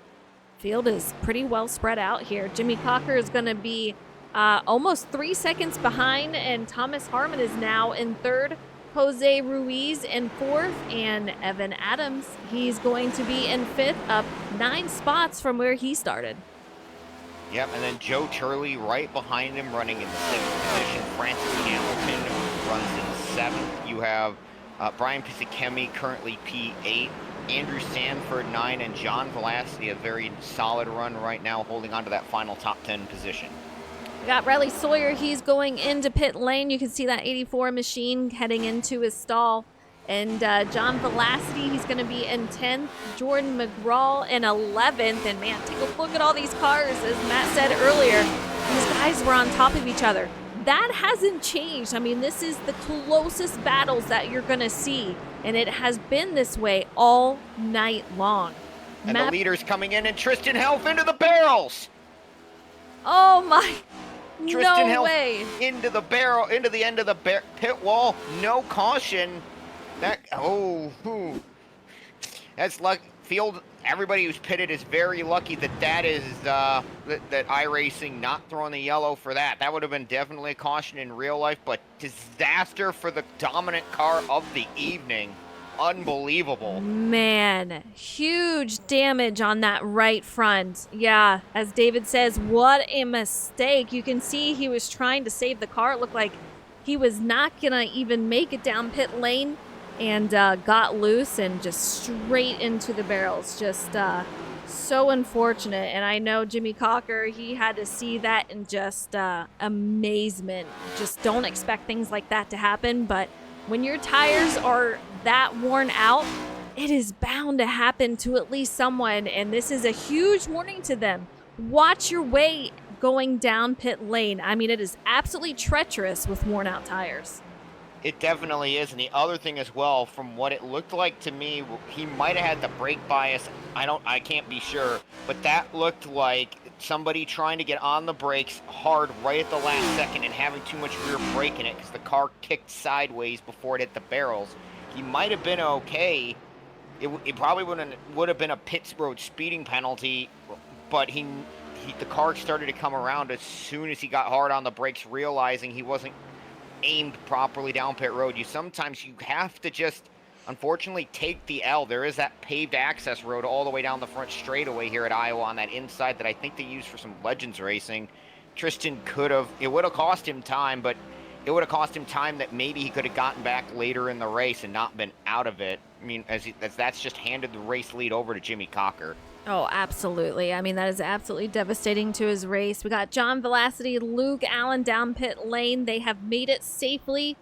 field is pretty well spread out here. Jimmy Cocker is going to be almost 3 seconds behind, and Thomas Harmon is now in 3rd. Jose Ruiz in 4th, and Evan Adams, he's going to be in 5th, up 9 spots from where he started. Yep, and then Joe Turley right behind him running in the 6th position. Francis Hamilton runs in 7th. You have Brian Pisakemi currently P8. Andrew Sanford 9, and John Velasquez, a very solid run right now, holding on to that final top 10 position. We got Riley Sawyer. He's going into pit lane. You can see that 84 machine heading into his stall. And John Velasquez, he's going to be in 10th. Jordan McGraw in 11th. And man, take a look at all these cars. As Matt said earlier, these guys were on top of each other. That hasn't changed. I mean, this is the closest battles that you're going to see. And it has been this way all night long. And the leader's coming in, and Tristan Helf into the barrels. Oh my, Tristan no Helf way. into the barrel, into the end of the pit wall. No caution. That's luck. Field. Everybody who's pitted is very lucky that is that iRacing not throwing the yellow for that. That would have been definitely a caution in real life, but disaster for the dominant car of the evening. Unbelievable. Man, huge damage on that right front. Yeah, as David says, what a mistake. You can see he was trying to save the car. It looked like he was not going to even make it down pit lane, and got loose and just straight into the barrels. Just so unfortunate. And I know Jimmy Cocker, he had to see that in just amazement. Just don't expect things like that to happen. But when your tires are that worn out, it is bound to happen to at least someone. And this is a huge warning to them. Watch your way going down pit lane. I mean, it is absolutely treacherous with worn out tires. It definitely is, and the other thing as well, from what it looked like to me, he might have had the brake bias. I can't be sure, but that looked like somebody trying to get on the brakes hard right at the last second and having too much rear brake in it because the car kicked sideways before it hit the barrels. He might have been okay. It probably would have been a pit road speeding penalty, but the car started to come around as soon as he got hard on the brakes, realizing he wasn't aimed properly down pit road. Sometimes you have to just unfortunately take the L. There is that paved access road all the way down the front straightaway here at Iowa on that inside that I think they use for some Legends racing. Tristan it would have cost him time, but it would have cost him time that maybe he could have gotten back later in the race and not been out of it. I mean, as that's just handed the race lead over to Jimmy Cocker. Oh, absolutely. I mean, that is absolutely devastating to his race. We got John Velasquez, Luke Allen down pit lane. They have made it safely.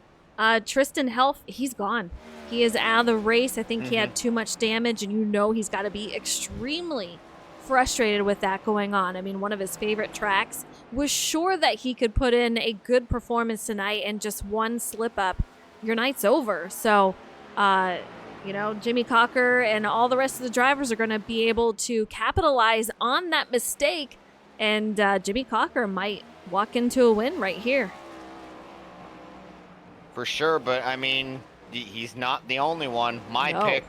Tristan Helf, he's gone. He is out of the race. I think he had too much damage, and he's got to be extremely frustrated with that going on. I mean, one of his favorite tracks. Was sure that he could put in a good performance tonight, and just one slip up, your night's over. So, Jimmy Cocker and all the rest of the drivers are going to be able to capitalize on that mistake, and Jimmy Cocker might walk into a win right here. For sure, but I mean, he's not the only one. My pick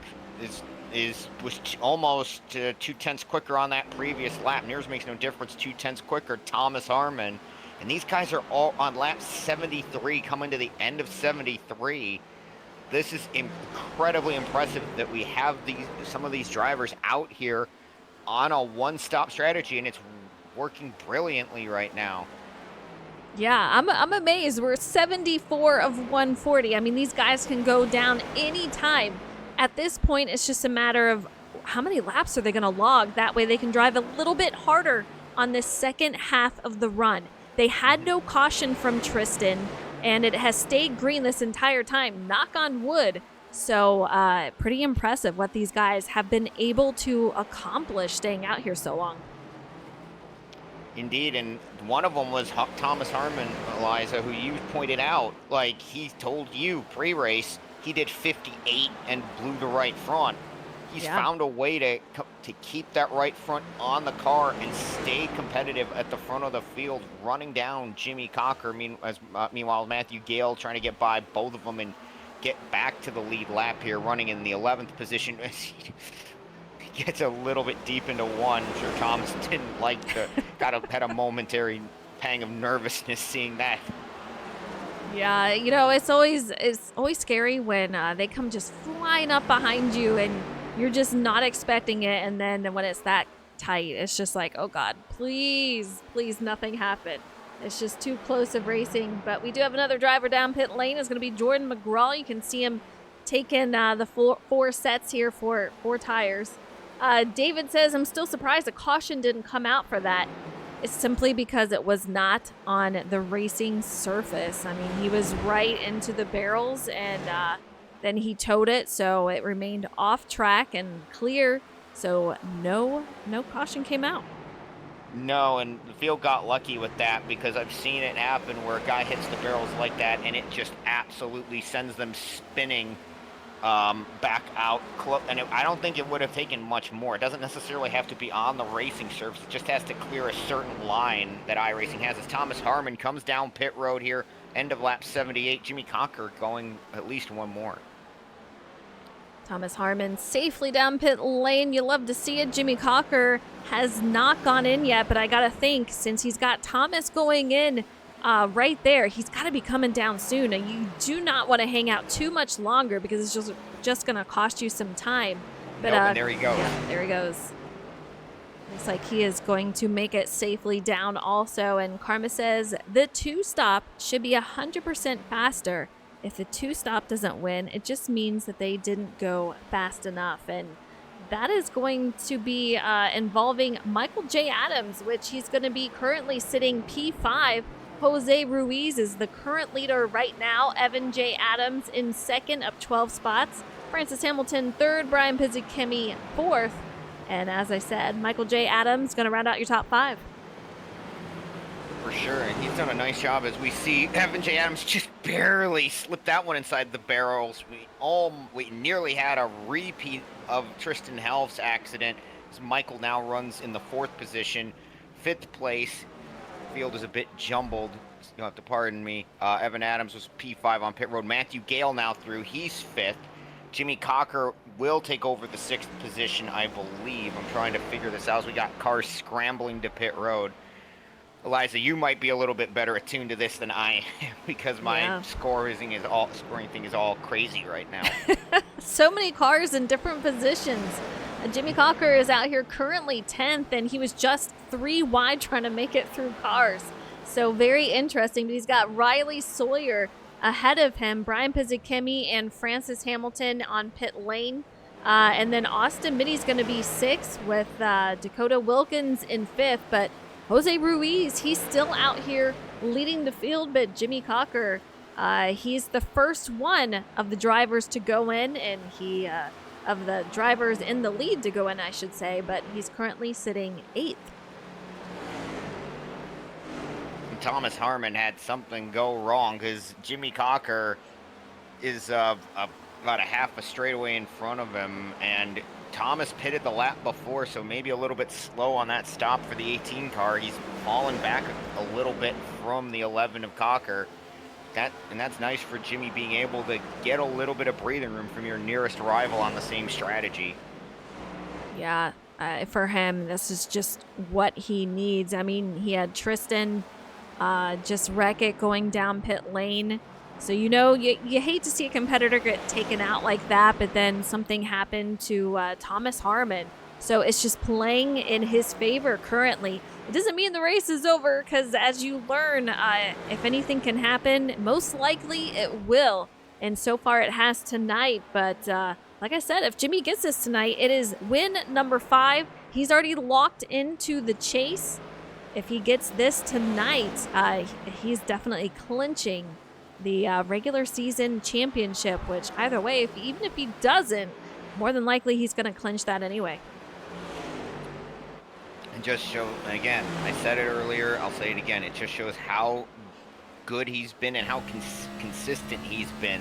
was almost 2/10 quicker on that previous lap. And yours makes no difference. 2/10 quicker. Thomas Harmon, and these guys are all on lap 73, coming to the end of 73. This is incredibly impressive that we have some of these drivers out here on a one-stop strategy, and it's working brilliantly right now. Yeah, I'm amazed. We're 74 of 140. I mean, these guys can go down any time. At this point, it's just a matter of how many laps are they going to log. That way they can drive a little bit harder on this second half of the run. They had no caution from Tristan, and it has stayed green this entire time. Knock on wood. So pretty impressive what these guys have been able to accomplish staying out here so long. Indeed, and one of them was Thomas Harmon, Eliza, who you pointed out, like he told you pre-race, he did 58 and blew the right front. He's found a way to keep that right front on the car and stay competitive at the front of the field, running down Jimmy Cocker. Meanwhile, Matthew Gale trying to get by both of them and get back to the lead lap here, running in the 11th position. He gets a little bit deep into one. I'm sure Thomas didn't like had a momentary pang of nervousness seeing that. Yeah, it's always scary when they come just flying up behind you and you're just not expecting it, and then when it's that tight. It's just like, oh God, please, please, nothing happen. It's just too close of racing. But we do have another driver down pit lane. It's going to be Jordan McGraw. You can see him taking the four sets here for 4 tires. David says, I'm still surprised a caution didn't come out for that. It's simply because it was not on the racing surface. I mean, he was right into the barrels, and then he towed it, so it remained off track and clear. So no caution came out. No, and the field got lucky with that, because I've seen it happen where a guy hits the barrels like that and it just absolutely sends them spinning back out. And I don't think it would have taken much more. It doesn't necessarily have to be on the racing surface. It just has to clear a certain line that iRacing has. As Thomas Harmon comes down pit road here, end of lap 78, Jimmy Cocker going at least one more. Thomas Harmon safely down pit lane. You love to see it. Jimmy Cocker has not gone in yet, but I got to think, since he's got Thomas going in right there, he's got to be coming down soon. And you do not want to hang out too much longer, because it's just going to cost you some time. But and there he goes. Yeah, there he goes. Looks like he is going to make it safely down also. And Karma says the 2-stop should be 100% faster. If the 2-stop doesn't win, it just means that they didn't go fast enough. And that is going to be involving Michael J. Adams, which he's going to be currently sitting P5. Jose Ruiz is the current leader right now. Evan J. Adams in second, up 12 spots. Francis Hamilton third. Brian Pizzikemi fourth. And as I said, Michael J. Adams going to round out your top 5. For sure, and he's done a nice job. As we see, Evan J. Adams just barely slipped that one inside the barrels. We nearly had a repeat of Tristan Helf's accident, as Michael now runs in the 4th position. 5th place. Field is a bit jumbled. You'll have to pardon me. Evan Adams was P5 on pit road. Matthew Gale now through. He's 5th. Jimmy Cocker will take over the 6th position, I believe. I'm trying to figure this out as we got cars scrambling to pit road. Eliza, you might be a little bit better attuned to this than I am, because my scoring thing is all crazy right now. So many cars in different positions. Jimmy Cocker is out here currently 10th, and he was just 3 wide trying to make it through cars. So very interesting. But he's got Riley Sawyer ahead of him, Brian Pizzikemi and Francis Hamilton on pit lane. And then Austin Mitty's going to be 6th with Dakota Wilkins in 5th. But Jose Ruiz, he's still out here leading the field, but Jimmy Cocker, he's the first one of the drivers to go in, and of the drivers in the lead to go in, I should say, but he's currently sitting 8th. Thomas Harmon had something go wrong, because Jimmy Cocker is about a half a straightaway in front of him, and Thomas pitted the lap before, so maybe a little bit slow on that stop for the 18 car. He's fallen back a little bit from the 11 of Cocker. And that's nice for Jimmy, being able to get a little bit of breathing room from your nearest rival on the same strategy. Yeah, for him, this is just what he needs. I mean, he had Tristan just wreck it going down pit lane. So, you hate to see a competitor get taken out like that, but then something happened to Thomas Harmon. So it's just playing in his favor currently. It doesn't mean the race is over, because as you learn, if anything can happen, most likely it will. And so far it has tonight. But like I said, if Jimmy gets this tonight, it is win number 5. He's already locked into the chase. If he gets this tonight, he's definitely clinching the regular season championship, which either way, even if he doesn't, more than likely he's going to clinch that anyway. And just show, again, I said it earlier, I'll say it again, it just shows how good he's been and how consistent he's been.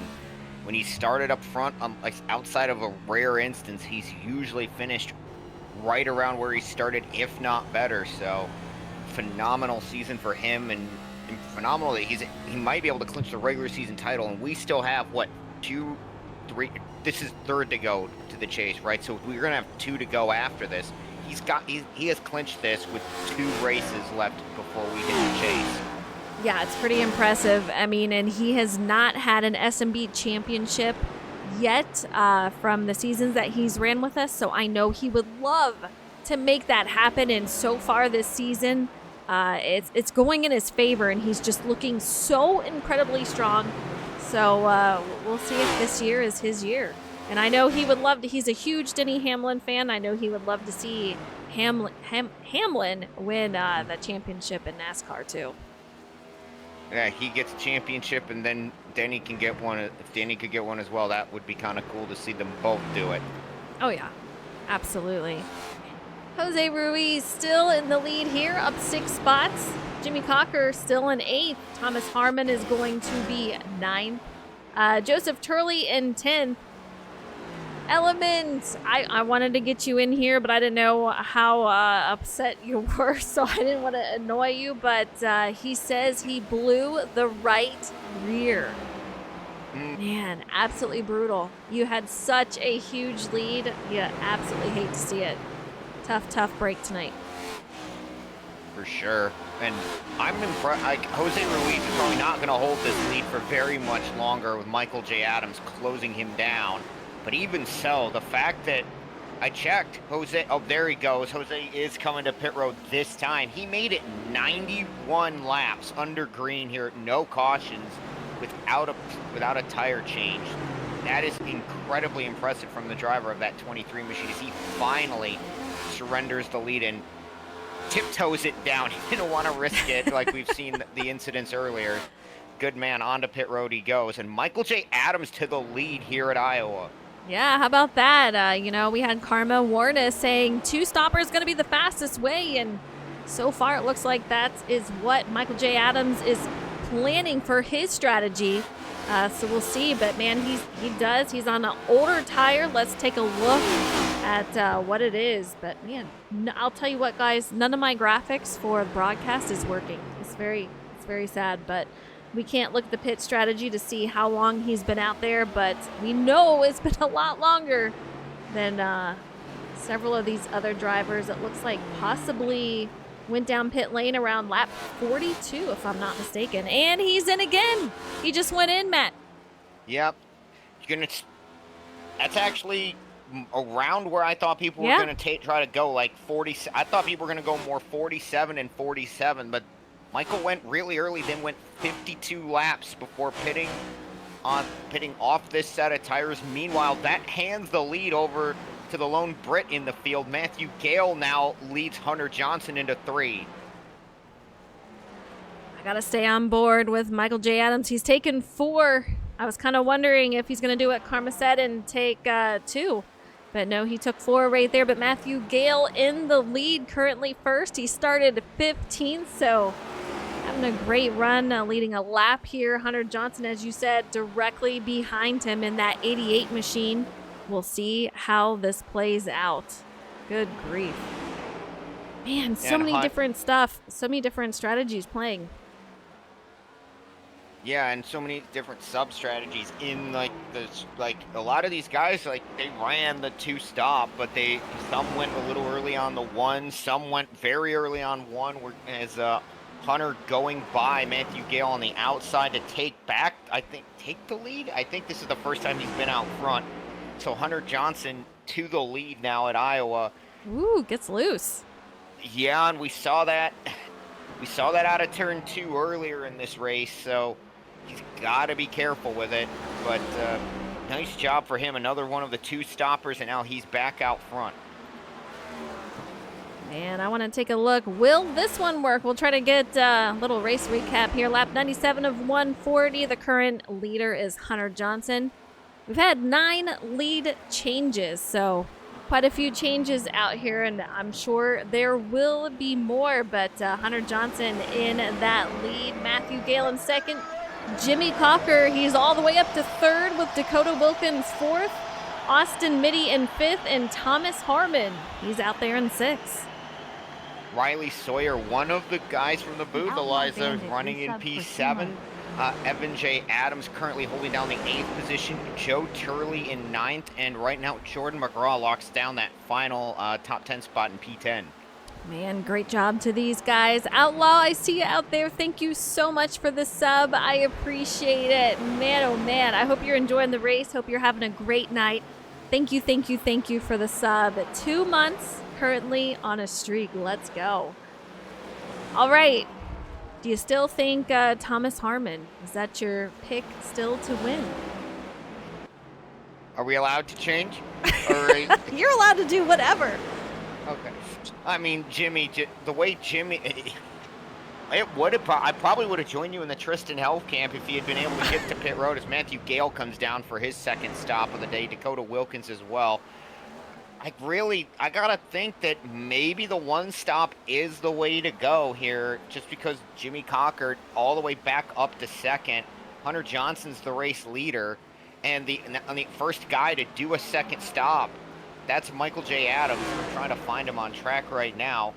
When he started up front, like outside of a rare instance, he's usually finished right around where he started, if not better. So phenomenal season for him, and phenomenally, he might be able to clinch the regular season title, and we still have, 2, 3, this is 3rd to go to the chase, right? So we're gonna have 2 to go after this. He has clinched this with 2 races left before we hit the chase. Yeah, it's pretty impressive. I mean, and he has not had an SnB championship yet from the seasons that he's ran with us, so I know he would love to make that happen. And so far this season, it's going in his favor, and he's just looking so incredibly strong. So we'll see if this year is his year. And I know he would love to. He's a huge Denny Hamlin fan. I know he would love to see Hamlin win the championship in NASCAR too. Yeah, he gets a championship, and then Denny can get one. If Denny could get one as well, that would be kind of cool to see them both do it. Oh yeah, absolutely. Jose Ruiz still in the lead here, up 6 spots. Jimmy Cocker still in 8th. Thomas Harmon is going to be 9th. Joseph Turley in 10th. Element, I wanted to get you in here, but I didn't know how upset you were, so I didn't want to annoy you. But he says he blew the right rear. Man, absolutely brutal. You had such a huge lead. You absolutely hate to see it. Tough break tonight. For sure. And I'm impressed. Jose Ruiz is probably not going to hold this lead for very much longer with Michael J. Adams closing him down. But even so, the fact that I checked, Jose, oh, there he goes. Jose is coming to pit road this time. He made it 91 laps under green here, no cautions, without a tire change. That is incredibly impressive from the driver of that 23 machine as he finally surrenders the lead and tiptoes it down. He didn't want to risk it like we've seen the incidents earlier. Good man, onto pit road he goes. And Michael J. Adams to the lead here at Iowa. Yeah, how about that? We had Karma Warna saying 2 stoppers is going to be the fastest way, and so far it looks like that is what Michael J. Adams is planning for his strategy. So we'll see, but man, he's on an older tire. Let's take a look at what it is. But man, I'll tell you what, guys, none of my graphics for the broadcast is working. It's very sad, but we can't look at the pit strategy to see how long he's been out there, but we know it's been a lot longer than several of these other drivers. It looks like possibly went down pit lane around lap 42, if I'm not mistaken. And he's in again. He just went in, Matt. Yep. That's actually around where I thought people were going to try to go, like 40. I thought people were going to go more 47 and 47, but Michael went really early, then went 52 laps before pitting off this set of tires. Meanwhile, that hands the lead over to the lone Brit in the field. Matthew Gale now leads Hunter Johnson into 3. I got to stay on board with Michael J. Adams. He's taken 4. I was kind of wondering if he's going to do what Karma said and take 2. But no, he took 4 right there. But Matthew Gale in the lead, currently first. He started 15th, so having a great run, leading a lap here. Hunter Johnson, as you said, directly behind him in that 88 machine. We'll see how this plays out. Good grief. Man, so many different stuff, so many different strategies playing. Yeah, and so many different sub-strategies in, like a lot of these guys, like, they ran the 2-stop, but some went a little early on the 1, some went very early on 1, as Hunter going by Matthew Gale on the outside to take the lead. I think this is the first time he's been out front. So Hunter Johnson to the lead now at Iowa. Ooh, gets loose. Yeah, and we saw that out of turn 2 earlier in this race, so he's got to be careful with it. But nice job for him. Another one of the 2 stoppers, and now he's back out front. And I want to take a look. Will this one work? We'll try to get a little race recap here. Lap 97 of 140. The current leader is Hunter Johnson. We've had 9 lead changes, so quite a few changes out here, and I'm sure there will be more, but Hunter Johnson in that lead. Matthew Gale in second. Jimmy Cocker, he's all the way up to 3rd with Dakota Wilkins 4th. Austin Mitty in 5th, and Thomas Harmon, he's out there in 6th. Riley Sawyer, one of the guys from the booth, Eliza, running in P7. Evan J. Adams currently holding down the 8th position. Joe Turley in 9th. And right now, Jordan McGraw locks down that final top 10 spot in P10. Man, great job to these guys. Outlaw, I see you out there. Thank you so much for the sub. I appreciate it. Man, oh man, I hope you're enjoying the race. Hope you're having a great night. Thank you for the sub. 2 months currently on a streak. Let's go. All right. Do you still think Thomas Harmon? Is that your pick still to win? Are we allowed to change? Or You're allowed to do whatever. okay. I mean, Jimmy, the way Jimmy, I probably would have joined you in the Tristan Health camp if he had been able to get to pit road as Matthew Gale comes down for his second stop of the day. Dakota Wilkins as well. I gotta think that maybe the one stop is the way to go here, just because Jimmy Cocker all the way back up to second. Hunter Johnson's the race leader, and the first guy to do a second stop, that's Michael J. Adams. We're trying to find him on track right now.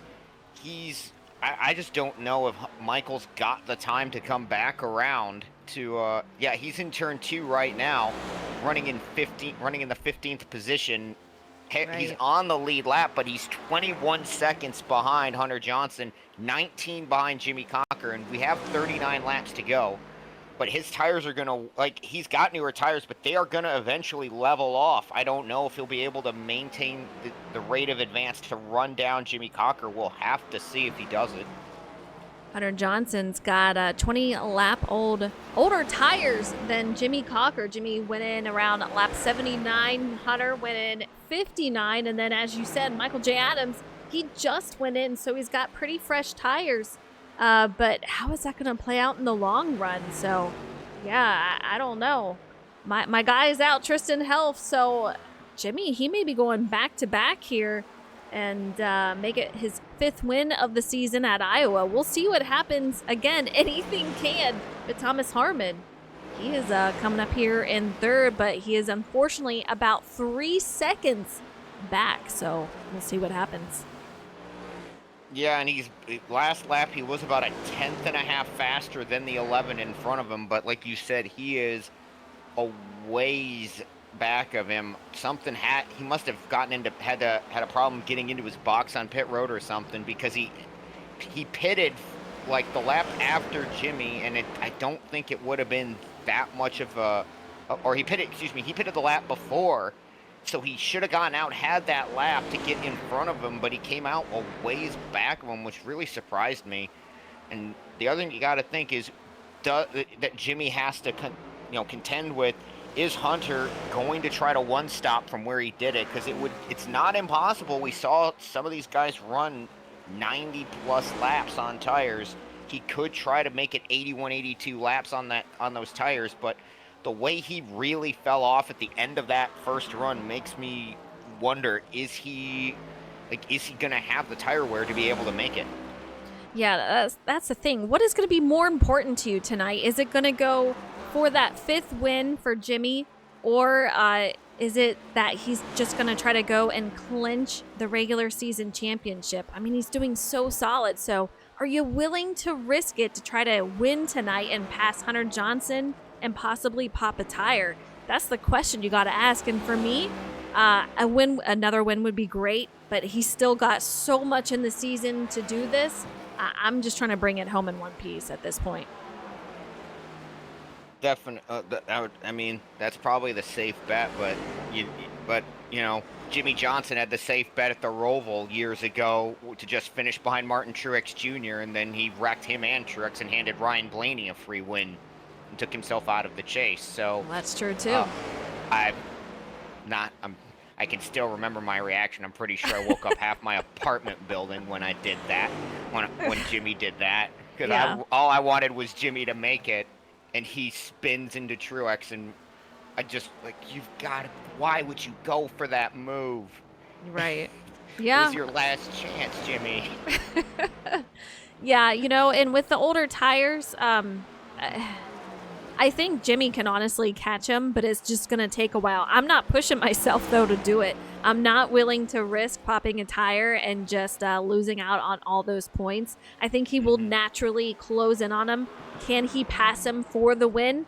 I just don't know if Michael's got the time to come back around to, yeah, he's in turn 2 right now, running in the 15th position. He's on the lead lap, but he's 21 seconds behind Hunter Johnson, 19 behind Jimmy Cocker, and we have 39 laps to go. But his tires are going to, he's got newer tires, but they are going to eventually level off. I don't know if he'll be able to maintain the rate of advance to run down Jimmy Cocker. We'll have to see if he does it. Hunter Johnson's got 20 lap older tires than Jimmy Cocker. Jimmy went in around lap 79. Hunter went in 59. And then, as you said, Michael J. Adams, he just went in, so he's got pretty fresh tires. But how is that going to play out in the long run? So, yeah, I don't know. My guy is out, Tristan Health. So, Jimmy, he may be going back-to-back here and make it his 5th win of the season at Iowa. We'll see what happens. Again, anything can. But Thomas Harmon, he is coming up here in 3rd, but he is unfortunately about 3 seconds back. So we'll see what happens. Yeah, and last lap he was about a 1/10.5 faster than the 11 in front of him, but like you said, he is a ways back of him. He must have had a problem getting into his box on pit road or something, because he pitted like the lap after Jimmy, and I don't think it would have been that much of he pitted the lap before, so he should have gone out, had that lap to get in front of him, but he came out a ways back of him, which really surprised me. And the other thing you got to think is that Jimmy has to contend with, is Hunter going to try to one stop from where he did it? Because it's not impossible. We saw some of these guys run 90 plus laps on tires. He could try to make it 81, 82 laps on those tires, but the way he really fell off at the end of that first run makes me wonder, is he going to have the tire wear to be able to make it? Yeah, that's the thing. What is going to be more important to you tonight? Is it going to go for that 5th win for Jimmy, or is it that he's just going to try to go and clinch the regular season championship? I mean, he's doing so solid. So are you willing to risk it to try to win tonight and pass Hunter Johnson and possibly pop a tire? That's the question you got to ask. And for me, another win would be great, but he's still got so much in the season to do this. I'm just trying to bring it home in one piece at this point. Definitely. That's probably the safe bet, but Jimmy Johnson had the safe bet at the Roval years ago to just finish behind Martin Truex Jr., and then he wrecked him and Truex and handed Ryan Blaney a free win and took himself out of the chase. So that's true too. I can still remember my reaction. I'm pretty sure I woke up half my apartment building when I did that, when Jimmy did that, because all I wanted was Jimmy to make it. And he spins into Truex, and I just, why would you go for that move? Right. Yeah. It was your last chance, Jimmy. Yeah, and with the older tires, I think Jimmy can honestly catch him, but it's just going to take a while. I'm not pushing myself, though, to do it. I'm not willing to risk popping a tire and just losing out on all those points. I think he will naturally close in on him. Can he pass him for the win?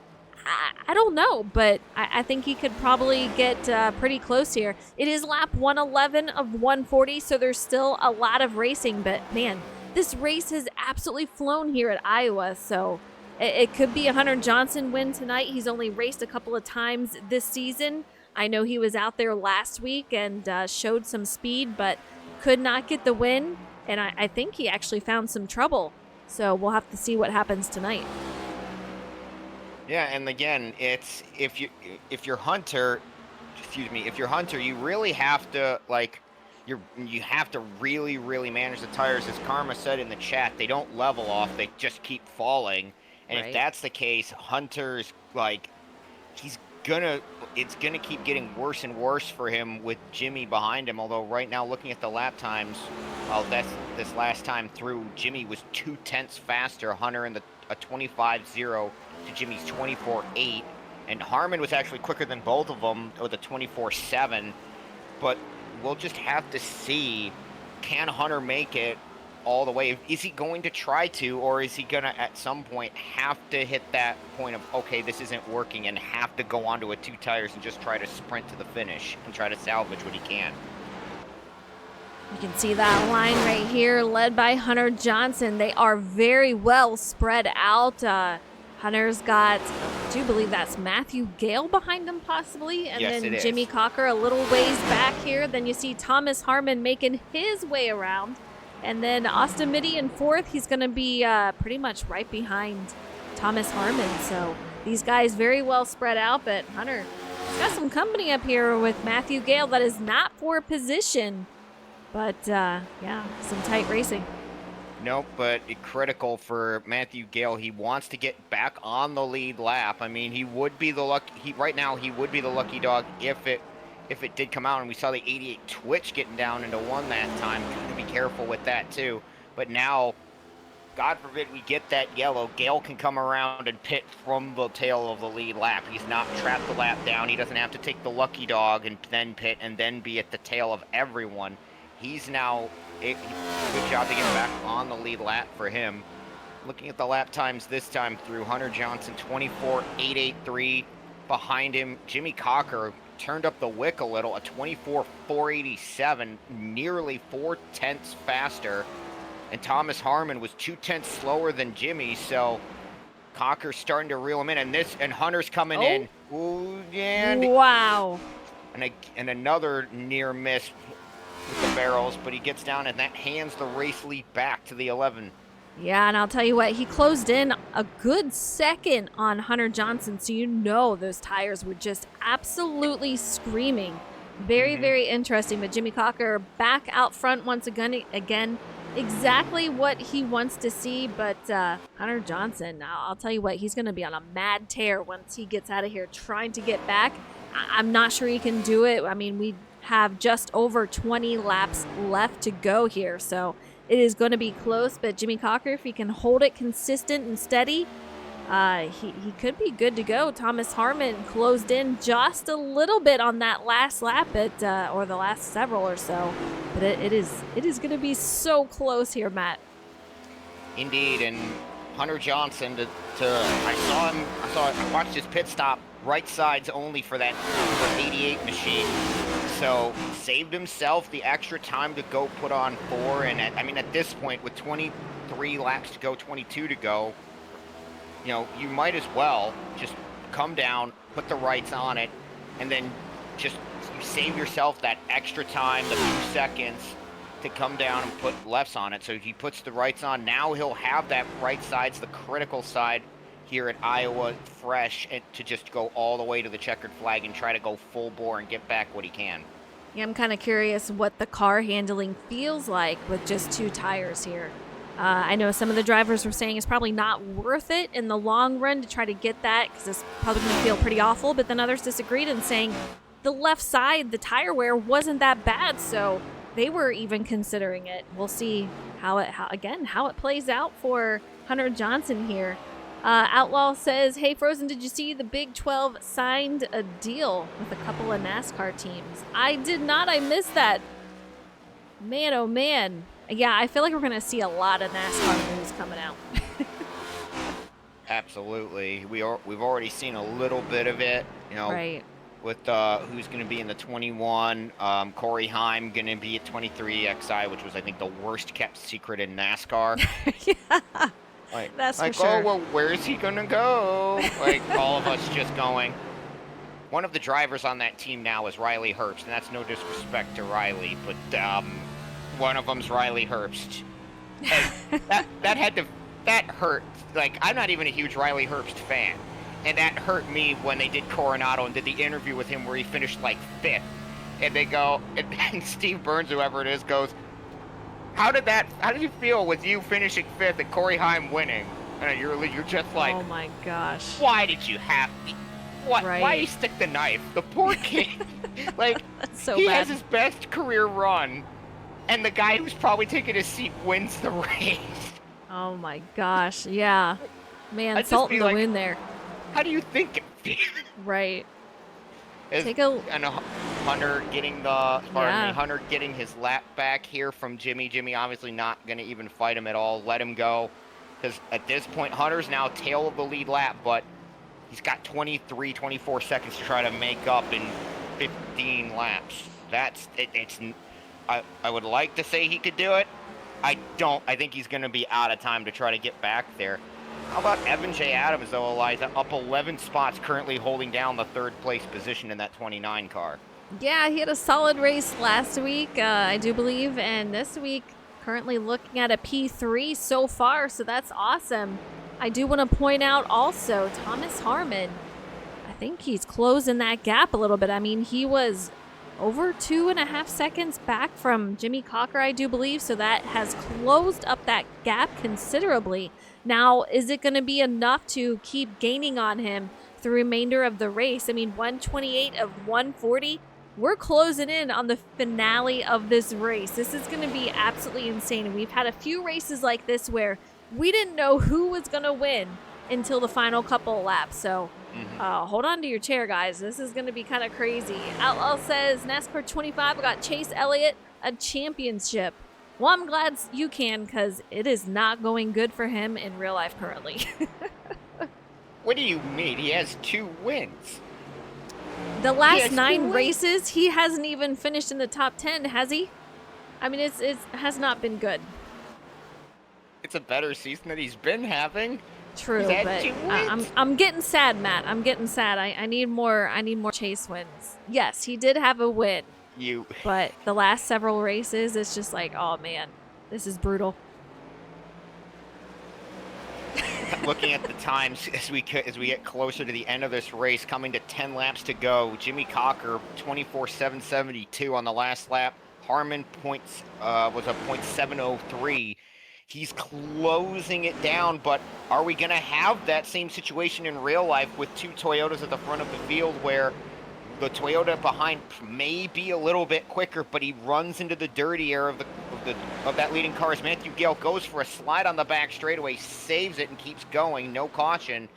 I don't know, but I think he could probably get pretty close here. It is lap 111 of 140, so there's still a lot of racing. But, man, this race has absolutely flown here at Iowa, so it could be a Hunter Johnson win tonight. He's only raced a couple of times this season. I know he was out there last week and showed some speed, but could not get the win. And I think he actually found some trouble. So we'll have to see what happens tonight. Yeah, and again, it's if you're Hunter, you really have to you have to really manage the tires. As Karma said in the chat, they don't level off; they just keep falling. And Right. if that's the case, Hunter's it's gonna keep getting worse and worse for him with Jimmy behind him. Although right now, looking at the lap times, well, this last time through, Jimmy was 2/10 faster. Hunter in a 25.0 to Jimmy's 24.8, and Harmon was actually quicker than both of them with a 24.7. But we'll just have to see, can Hunter make it all the way? Is he going to try to, or is he gonna at some point have to hit that point of, okay, this isn't working, and have to go onto a 2 tires and just try to sprint to the finish and try to salvage what he can? You can see that line right here led by Hunter Johnson. They are very well spread out. Hunter's got, I do believe that's Matthew Gale behind him possibly. And Yes, then it is. Jimmy Cocker a little ways back here. Then you see Thomas Harmon making his way around. And then Austin Mitty in fourth. He's going to be pretty much right behind Thomas Harmon. So these guys very well spread out. But Hunter's got some company up here with Matthew Gale that is not for position. But, yeah, some tight racing. Nope, but critical for Matthew Gale. He wants to get back on the lead lap. I mean, he would be the right now he would be the lucky dog if it did come out, and we saw the 88 Twitch getting down into 1 that time. Got to be careful with that too. But now, God forbid we get that yellow, Gale can come around and pit from the tail of the lead lap. He's not trapped the lap down. He doesn't have to take the lucky dog and then pit and then be at the tail of everyone. He's now, good job to get back on the lead lap for him. Looking at the lap times this time through, Hunter Johnson 24.883. Behind him, Jimmy Cocker turned up the wick a little, a 24.487, nearly 4/10 faster. And Thomas Harmon was 2/10 slower than Jimmy, so Cocker's starting to reel him in. And Hunter's coming in. Ooh, yeah. Wow. And another near miss with the barrels, but he gets down and that hands the race lead back to the 11. Yeah, and I'll tell you what, he closed in a good second on Hunter Johnson, so you know those tires were just absolutely screaming. Very, very interesting. But Jimmy Cocker back out front once again, exactly what he wants to see. But Hunter Johnson, I'll tell you what, he's going to be on a mad tear once he gets out of here trying to get back. I'm not sure he can do it. I mean, we have just over 20 laps left to go here, so it is going to be close. But Jimmy Cocker, if he can hold it consistent and steady, he could be good to go. Thomas Harmon closed in just a little bit on that last lap, or the last several or so. But it is going to be so close here, Matt. Indeed, and Hunter Johnson, I watched his pit stop, right sides only for that number 88 machine. So saved himself the extra time to go put on 4, and at this point with 23 laps to go, 22 to go, you might as well just come down, put the rights on it, and then just save yourself that extra time, the few seconds, to come down and put lefts on it. So he puts the rights on. Now he'll have that right side's the critical side here at Iowa fresh, and to just go all the way to the checkered flag and try to go full bore and get back what he can. Yeah, I'm kind of curious what the car handling feels like with just 2 tires here. I know some of the drivers were saying it's probably not worth it in the long run to try to get that because it's probably going to feel pretty awful, but then others disagreed and saying the left side, the tire wear wasn't that bad, so they were even considering it. We'll see how it plays out for Hunter Johnson here. Outlaw says, hey, Frozen, did you see the Big 12 signed a deal with a couple of NASCAR teams? I did not. I missed that. Man, oh, man. Yeah, I feel like we're going to see a lot of NASCAR news coming out. Absolutely. We've already seen a little bit of it, Right. with who's going to be in the 21. Corey Heim going to be at 23 XI, which was, I think, the worst kept secret in NASCAR. Yeah. Like, That's for sure. Oh, well, where's he gonna go? Like, all of us just going, one of the drivers on that team now is Riley Herbst, and that's no disrespect to Riley, but one of them's Riley Herbst. And that hurt. Like, I'm not even a huge Riley Herbst fan, and that hurt me when they did Coronado and did the interview with him where he finished like 5th, and they go, and Steve Burns, whoever it is, goes, how did you feel with you finishing 5th and Corey Heim winning? And you're just like, oh my gosh. Why did you have to? Why you stick the knife? The poor kid. Like, so he bad. has his best career run, and the guy who's probably taking his seat wins the race. Oh my gosh, yeah. Man, I'd salt just be in the like, wind there. How do you think it feels? Right. And Hunter getting his lap back here from Jimmy. Jimmy obviously not going to even fight him at all. Let him go. Because at this point, Hunter's now tail of the lead lap, but he's got 23, 24 seconds to try to make up in 15 laps. That's it. I would like to say he could do it. I don't. I think he's going to be out of time to try to get back there. How about Evan J. Adams, though, Eliza? Up 11 spots, currently holding down the 3rd place position in that 29 car. Yeah, he had a solid race last week, I do believe, and this week currently looking at a P3 so far, so that's awesome. I do want to point out also Thomas Harmon. I think he's closing that gap a little bit. I mean, he was over 2.5 seconds back from Jimmy Cocker, I do believe, so that has closed up that gap considerably. Now, is it going to be enough to keep gaining on him the remainder of the race? I mean, 128 of 140. We're closing in on the finale of this race. This is going to be absolutely insane. And we've had a few races like this where we didn't know who was going to win until the final couple of laps. So hold on to your chair, guys. This is going to be kind of crazy. Outlaw says, NASCAR 25, I got Chase Elliott a championship. Well, I'm glad you can, because it is not going good for him in real life currently. What do you mean? He has 2 wins. The last 9 races, he hasn't even finished in the top 10, has he? I mean, it has not been good. It's a better season that he's been having. True, He's had but 2 wins. I'm getting sad, Matt. I'm getting sad. I need more Chase wins. Yes, he did have a win. But the last several races, it's just like, oh man, this is brutal. Looking at the times as we get closer to the end of this race, coming to 10 laps to go, Jimmy Cocker 24.772 on the last lap. Harmon was a .703. He's closing it down, but are we going to have that same situation in real life with 2 Toyotas at the front of the field where the Toyota behind may be a little bit quicker, but he runs into the dirty air of that leading car as Matthew Gale goes for a slide on the back straightaway, saves it and keeps going, no caution.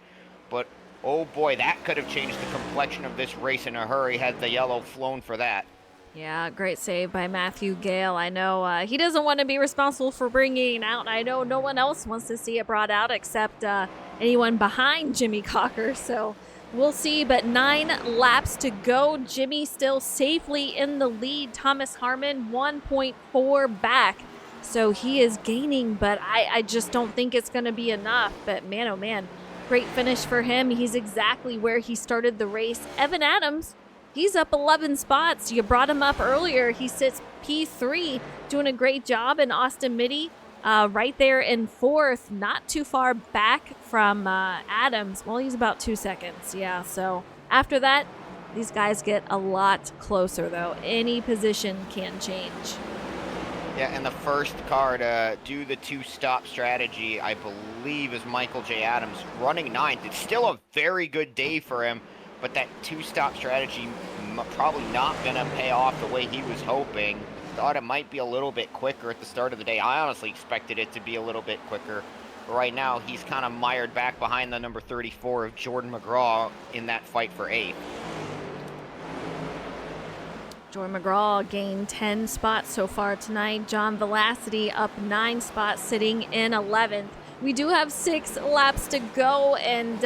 But oh boy, that could have changed the complexion of this race in a hurry had the yellow flown for that. Yeah, great save by Matthew Gale. I know he doesn't want to be responsible for bringing it out, and I know no one else wants to see it brought out except anyone behind Jimmy Cocker, so we'll see. But 9 laps to go. Jimmy still safely in the lead. Thomas Harmon 1.4 back, so he is gaining, but I just don't think it's going to be enough. But man, oh man, great finish for him. He's exactly where he started the race. Evan Adams, he's up 11 spots. You brought him up earlier. He sits P3, doing a great job. And Austin Mitty right there in 4th, not too far back from Adams. Well, he's about 2 seconds. Yeah, so after that, these guys get a lot closer, though. Any position can change. Yeah, and the first car to do the 2-stop strategy, I believe, is Michael J. Adams, running 9th. It's still a very good day for him, but that 2-stop strategy probably not going to pay off the way he was hoping. Thought it might be a little bit quicker at the start of the day. I honestly expected it to be a little bit quicker. But right now, he's kind of mired back behind the number 34 of Jordan McGraw in that fight for 8th. Jordan McGraw gained 10 spots so far tonight. John Velocity up 9 spots, sitting in 11th. We do have 6 laps to go, and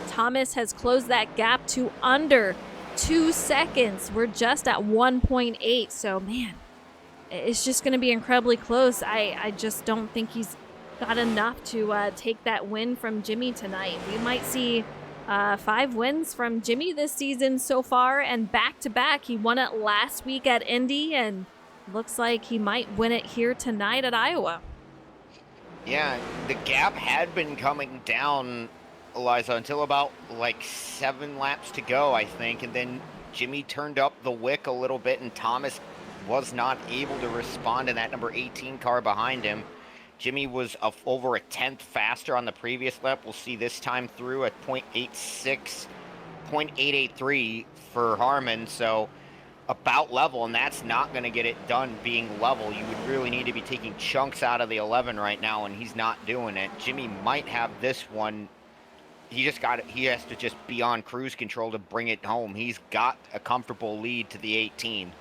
Thomas has closed that gap to under 2 seconds. We're just at 1.8, so man, it's just going to be incredibly close. I just don't think he's got enough to take that win from Jimmy tonight. We might see 5 wins from Jimmy this season so far, and back to back. He won it last week at Indy, and looks like he might win it here tonight at Iowa. Yeah, the gap had been coming down, Eliza, until about like 7 laps to go, I think, and then Jimmy turned up the wick a little bit, and Thomas was not able to respond in that number 18 car behind him. Jimmy was over a tenth faster on the previous lap. We'll see this time through at 0.86, 0.883 for Harmon. So about level, and that's not going to get it done being level. You would really need to be taking chunks out of the 11 right now, and he's not doing it. Jimmy might have this one. He has to just be on cruise control to bring it home. He's got a comfortable lead to the 18.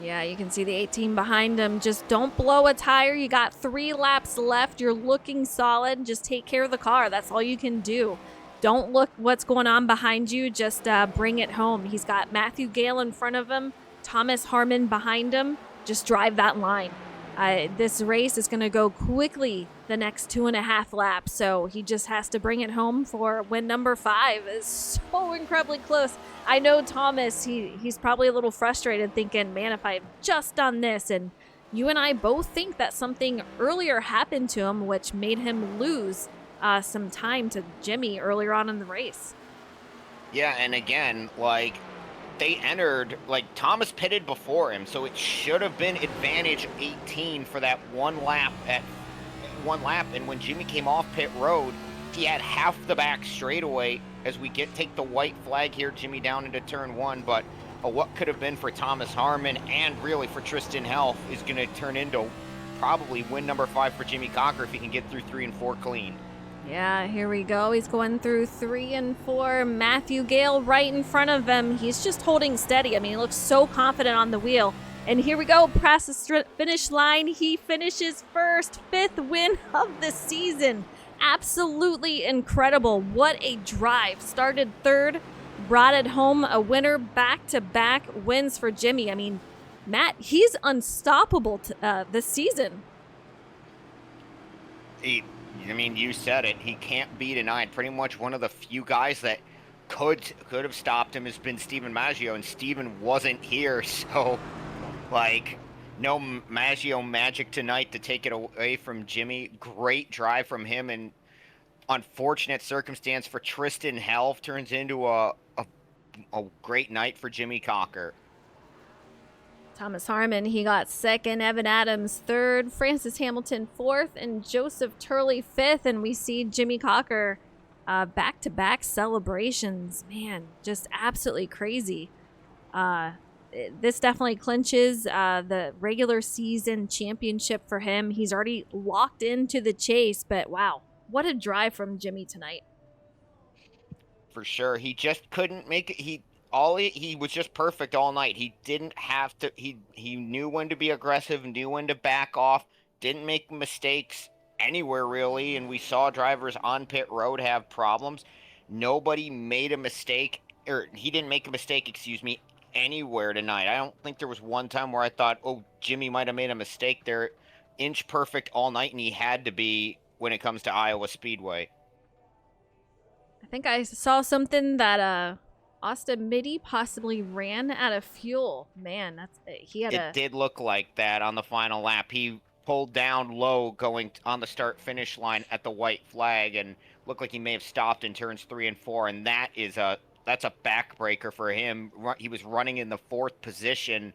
Yeah, you can see the 18 behind him. Just don't blow a tire. You got 3 laps left. You're looking solid. Just take care of the car. That's all you can do. Don't look what's going on behind you. Just bring it home. He's got Matthew Gale in front of him, Thomas Harmon behind him. Just drive that line. This race is going to go quickly the next 2.5 laps, so he just has to bring it home for win number 5. It's so incredibly close. I know Thomas, he's probably a little frustrated thinking, man, if I had just done this, and you and I both think that something earlier happened to him which made him lose some time to Jimmy earlier on in the race. Yeah, and again, like, they entered, like, Thomas pitted before him, so it should have been advantage 18 for that one lap, and when Jimmy came off pit road, he had half the back straightaway as we take the white flag here, Jimmy down into turn 1, but what could have been for Thomas Harmon and really for Tristan Health is going to turn into probably win number 5 for Jimmy Cocker if he can get through 3 and 4 clean. Yeah, here we go. He's going through 3 and 4. Matthew Gale right in front of him. He's just holding steady. I mean, he looks so confident on the wheel. And here we go, past the finish line. He finishes first, 5th win of the season. Absolutely incredible. What a drive. Started 3rd, brought it home, a winner, back-to-back wins for Jimmy. I mean, Matt, he's unstoppable this season. You said it. He can't be denied. Pretty much one of the few guys that could have stopped him has been Steven Maggio, and Steven wasn't here, so, like, no Maggio magic tonight to take it away from Jimmy. Great drive from him, and unfortunate circumstance for Tristan Health turns into a great night for Jimmy Cocker. Thomas Harmon, he got 2nd, Evan Adams 3rd, Francis Hamilton 4th, and Joseph Turley 5th. And we see Jimmy Cocker back-to-back celebrations. Man, just absolutely crazy. This definitely clinches the regular season championship for him. He's already locked into the chase, but wow, what a drive from Jimmy tonight. For sure. He just couldn't make it. He was just perfect all night. He didn't have to. He knew when to be aggressive, knew when to back off, didn't make mistakes anywhere really, and we saw drivers on pit road have problems. Nobody made a mistake, or he didn't make a mistake, excuse me, anywhere tonight. I don't think there was one time where I thought, oh, Jimmy might have made a mistake there. Inch perfect all night, and he had to be when it comes to Iowa Speedway. I think I saw something that Austin Mitty possibly ran out of fuel. Man, It did look like that on the final lap. He pulled down low going on the start-finish line at the white flag and looked like he may have stopped in turns 3 and 4, and that's a backbreaker for him. He was running in the 4th position,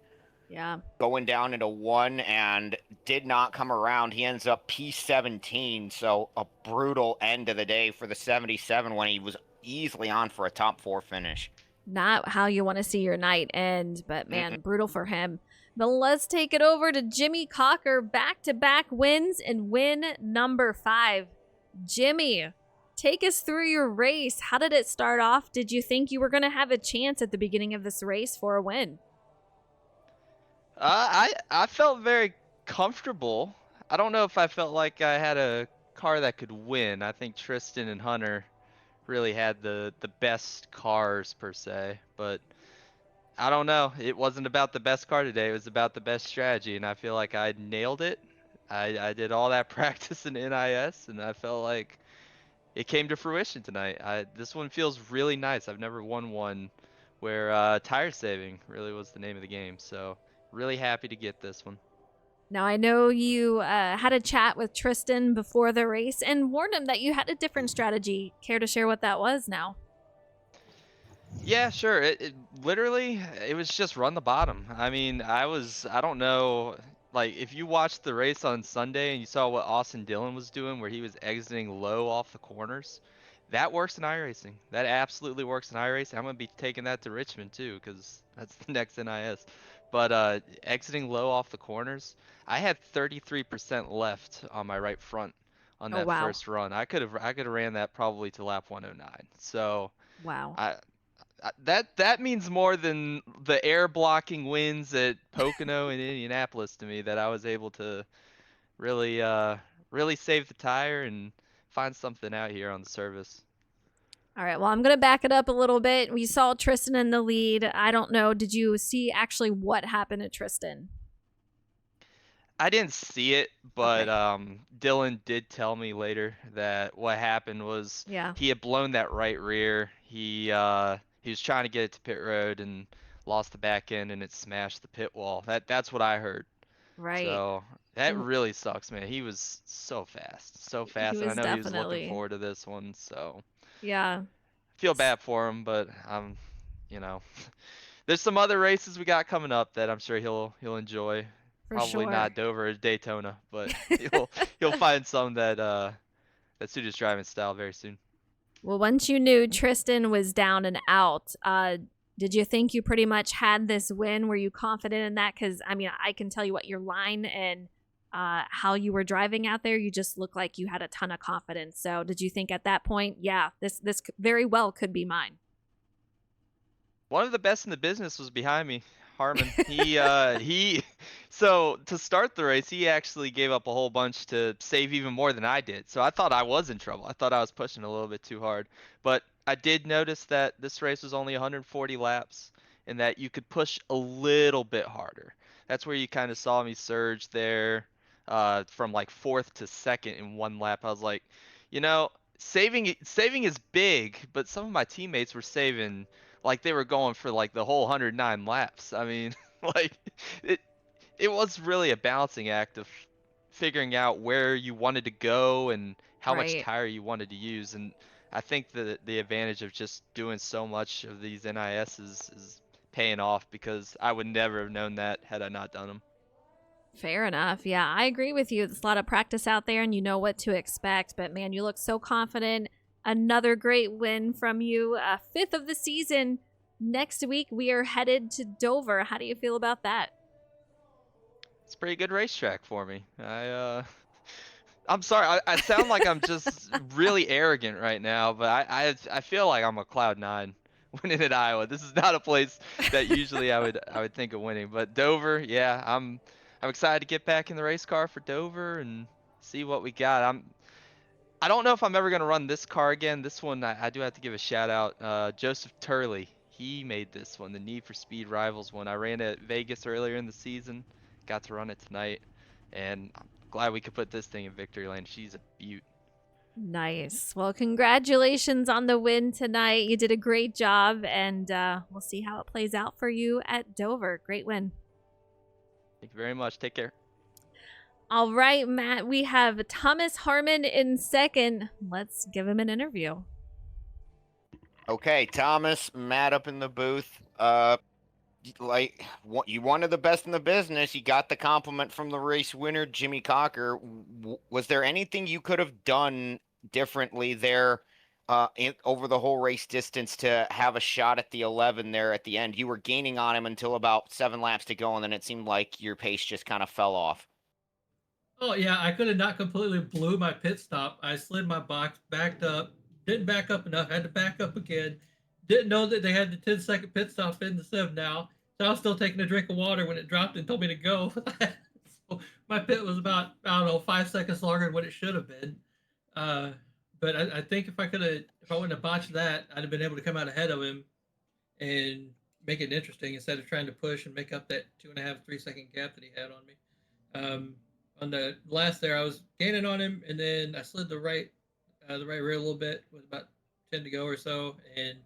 going down into 1, and did not come around. He ends up P17, so a brutal end of the day for the 77 when he was easily on for a top 4 finish. Not how you want to see your night end, but man, brutal for him. But let's take it over to Jimmy Cocker. Back-to-back wins and win number 5. Jimmy, take us through your race. How did it start off? Did you think you were going to have a chance at the beginning of this race for a win? I felt very comfortable. I don't know if I felt like I had a car that could win. I think Tristan and Hunter really had the best cars per se, but I don't know. It wasn't about the best car today. It was about the best strategy, and I feel like I nailed it. I did all that practice in NIS, and I felt like it came to fruition tonight. This one feels really nice. I've never won one where tire saving really was the name of the game. So really happy to get this one. Now, I know you had a chat with Tristan before the race and warned him that you had a different strategy. Care to share what that was now? Yeah, sure. It literally it was just run the bottom. I mean, I don't know, like if you watched the race on Sunday and you saw what Austin Dillon was doing where he was exiting low off the corners, that works in iRacing. That absolutely works in iRacing. I'm gonna be taking that to Richmond too, because that's the next NIS. But exiting low off the corners, I had 33% left on my right front on Oh, that wow. first run. I could have ran that probably to lap 109. So Wow. I that means more than the air blocking wins at Pocono and Indianapolis to me, that I was able to really really save the tire and find something out here on the service. All right. Well, I'm going to back it up a little bit. We saw Tristan in the lead. I don't know. Did you see actually what happened to Tristan? I didn't see it, but Okay. Dylan did tell me later that what happened was Yeah. he had blown that right rear. He was trying to get it to pit road and lost the back end and it smashed the pit wall. That's what I heard. Right. So that Mm, really sucks, man. He was so He fast, and I was know he was looking definitely. forward to this one. So Yeah. feel bad for him, but you know, there's some other races we got coming up that I'm sure he'll enjoy. For Probably sure. not Dover or Daytona, but he'll find some that suit his driving style very soon. Well, once you knew Tristan was down and out, did you think you pretty much had this win? Were you confident in that? Because I mean, I can tell you what your line and how you were driving out there, you just looked like you had a ton of confidence. So, did you think at that point, yeah, this very well could be mine? One of the best in the business was behind me, Harmon. He so to start the race, he actually gave up a whole bunch to save even more than I did. So I thought I was in trouble. I thought I was pushing a little bit too hard. But I did notice that this race was only 140 laps and that you could push a little bit harder. That's where you kind of saw me surge there from like fourth to second in one lap. I was like, you know, saving is big, but some of my teammates were saving like they were going for like the whole 109 laps. I mean, like it it was really a balancing act of figuring out where you wanted to go and how much Right. tire you wanted to use. And I think the advantage of just doing so much of these NISs is paying off, because I would never have known that had I not done them. Fair enough. Yeah, I agree with you. There's a lot of practice out there and you know what to expect. But man, you look so confident. Another great win from you. Fifth of the season. Next week, we are headed to Dover. How do you feel about that? It's a pretty good racetrack for me. I'm sorry, I sound like I'm just really arrogant right now, but I feel like I'm a cloud nine winning at Iowa. This is not a place that usually I would think of winning, but Dover, yeah, I'm excited to get back in the race car for Dover and see what we got. I don't know if I'm ever gonna run this car again. This one I do have to give a shout out. Joseph Turley, he made this one, the Need for Speed Rivals one. I ran it at Vegas earlier in the season, got to run it tonight, and I'm glad we could put this thing in victory lane. She's a beaut. Nice. Well, congratulations on the win tonight. You did a great job, and we'll see how it plays out for you at Dover. Great win. Thank you very much. Take care. All right, Matt, we have Thomas Harmon in second. Let's give him an interview. Okay, Thomas, Matt up in the booth. You wanted the best in the business. You got the compliment from the race winner, Jimmy Cocker. Was there anything you could have done differently there over the whole race distance to have a shot at the 11 there at the end? You were gaining on him until about 7 laps to go, and then it seemed like your pace just kind of fell off. Oh yeah, I could have not completely blew my pit stop. I slid my box, backed up, didn't back up enough, had to back up again. Didn't know that they had the 10-second pit stop in the sim now. So I was still taking a drink of water when it dropped and told me to go. So my pit was about, I don't know, 5 seconds longer than what it should have been. Uh, but I think if I wouldn't have botched that, I'd have been able to come out ahead of him and make it interesting instead of trying to push and make up that 2.5, 3 second gap that he had on me. On the last there, I was gaining on him, and then I slid the right the right rear a little bit with about 10 to go or so, and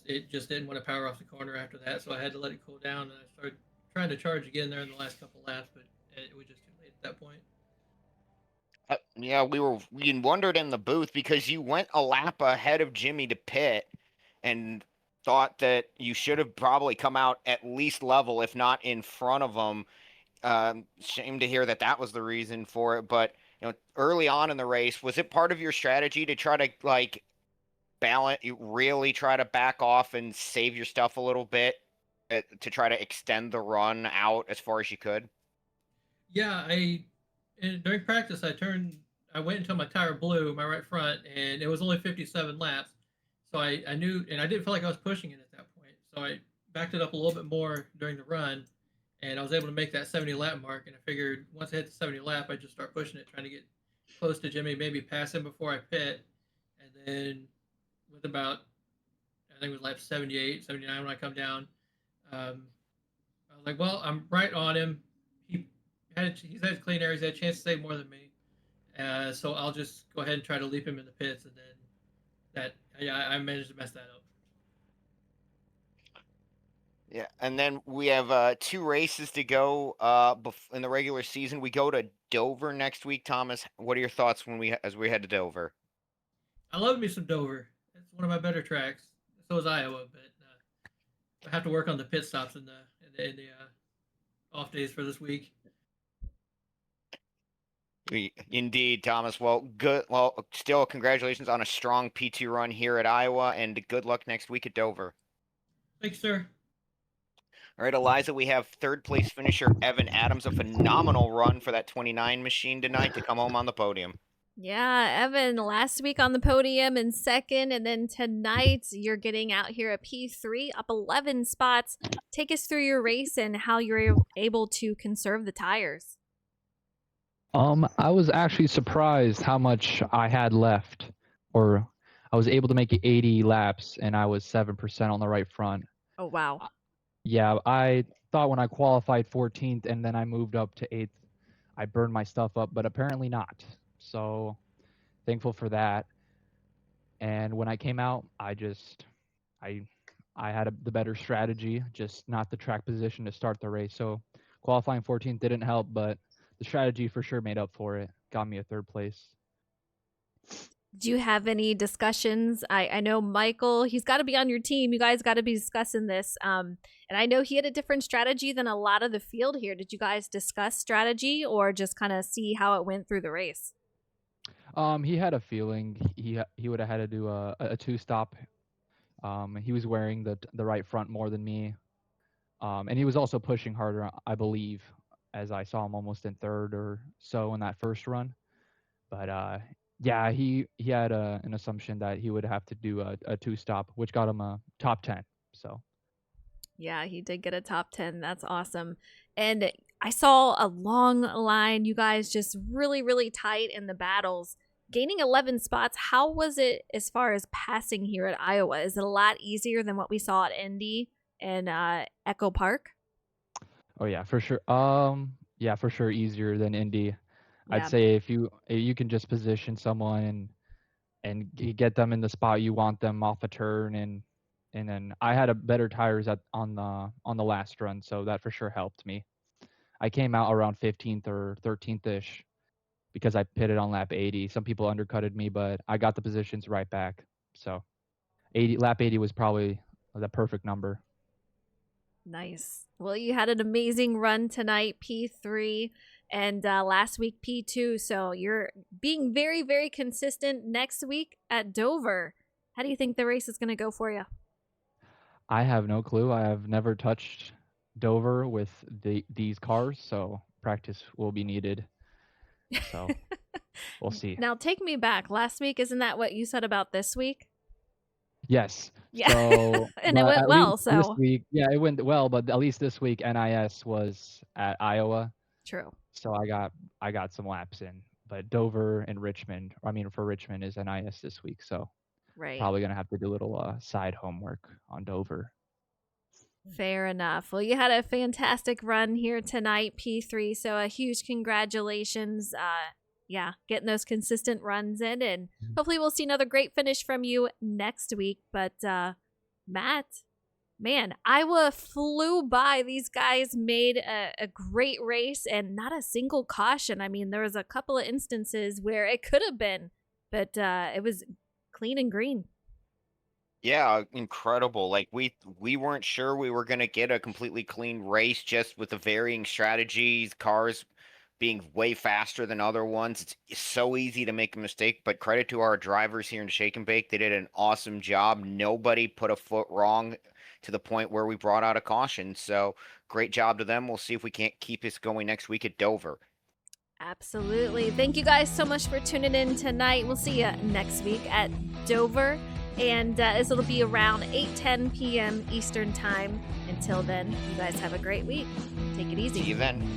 it just didn't want to power off the corner after that, so I had to let it cool down, and I started trying to charge again there in the last couple laps, but it was just too late at that point. Yeah, we wondered in the booth because you went a lap ahead of Jimmy to pit and thought that you should have probably come out at least level, if not in front of him. Shame to hear that that was the reason for it, but early on in the race, was it part of your strategy to try to like balance, you really try to back off and save your stuff a little bit to try to extend the run out as far as you could? Yeah, during practice I went until my tire blew, my right front, and it was only 57 laps. So I knew, and I didn't feel like I was pushing it at that point. So I backed it up a little bit more during the run, and I was able to make that 70 lap mark. And I figured once I hit the 70 lap, I'd just start pushing it, trying to get close to Jimmy, maybe pass him before I pit. And then with about, I think it was lap 78, 79 when I come down, I was like, well, I'm right on him. He's had clean air. He's had a chance to save more than me. So I'll just go ahead and try to leap him in the pits, and then I managed to mess that up. Yeah, and then we have 2 races to go in the regular season. We go to Dover next week. Thomas, what are your thoughts as we head to Dover? I love me some Dover. It's one of my better tracks. So is Iowa, but I have to work on the pit stops in the off days for this week. Indeed, Thomas. Well, good. Well, still, congratulations on a strong P2 run here at Iowa, and good luck next week at Dover. Thanks, sir. All right, Eliza, we have third place finisher Evan Adams, a phenomenal run for that 29 machine tonight to come home on the podium. Yeah, Evan, last week on the podium in second, and then tonight you're getting out here at P3, up 11 spots. Take us through your race and how you're able to conserve the tires. I was actually surprised how much I had left, or I was able to make it 80 laps, and I was 7% on the right front. Oh, wow. Yeah, I thought when I qualified 14th and then I moved up to 8th, I burned my stuff up, but apparently not. So thankful for that. And when I came out, I had the better strategy, just not the track position to start the race. So qualifying 14th didn't help, but the strategy for sure made up for it. Got me a third place. Do you have any discussions? I know Michael, he's got to be on your team. You guys got to be discussing this. And I know he had a different strategy than a lot of the field here. Did you guys discuss strategy or just kind of see how it went through the race? He had a feeling he would have had to do a two-stop. He was wearing the right front more than me. And he was also pushing harder, I believe, as I saw him almost in third or so in that first run. But yeah, he had an assumption that he would have to do a two-stop, which got him a top 10. So yeah, he did get a top 10. That's awesome. And I saw a long line. You guys just really, really tight in the battles. Gaining 11 spots, how was it as far as passing here at Iowa? Is it a lot easier than what we saw at Indy and Echo Park? Oh yeah, for sure. Yeah, for sure easier than Indy. Yeah. I'd say if you can just position someone and get them in the spot you want them off a turn, and then I had a better tires on the last run, so that for sure helped me. I came out around 15th or 13th ish because I pitted on lap 80. Some people undercutted me, but I got the positions right back. So lap 80 was probably the perfect number. Nice. Well, you had an amazing run tonight, P3, and last week, P2. So you're being very, very consistent next week at Dover. How do you think the race is going to go for you? I have no clue. I have never touched Dover with these cars, so practice will be needed. So we'll see. Now, take me back. Last week, isn't that what you said about this week? Yes. Yeah. So, and it went well. So this week, yeah, it went well, but at least this week NIS was at Iowa. True. So I got some laps in, but Dover and Richmond, I mean for Richmond is NIS this week, so right. Probably gonna have to do a little side homework on Dover. Fair enough. Well, you had a fantastic run here tonight, P3. So a huge congratulations. yeah, getting those consistent runs in, and hopefully we'll see another great finish from you next week. But Matt, man, Iowa flew by. These guys made a great race and not a single caution. I mean, there was a couple of instances where it could have been, but it was clean and green. Yeah, incredible. Like we weren't sure we were gonna get a completely clean race just with the varying strategies, cars being way faster than other ones. It's so easy to make a mistake, but credit to our drivers here in Shake and Bake. They did an awesome job. Nobody put a foot wrong to the point where we brought out a caution. So great job to them. We'll see if we can't keep this going next week at Dover. Absolutely. Thank you guys so much for tuning in tonight. We'll see you next week at Dover. And it'll be around 8:10 p.m. Eastern Time. Until then, you guys have a great week. Take it easy. See you then.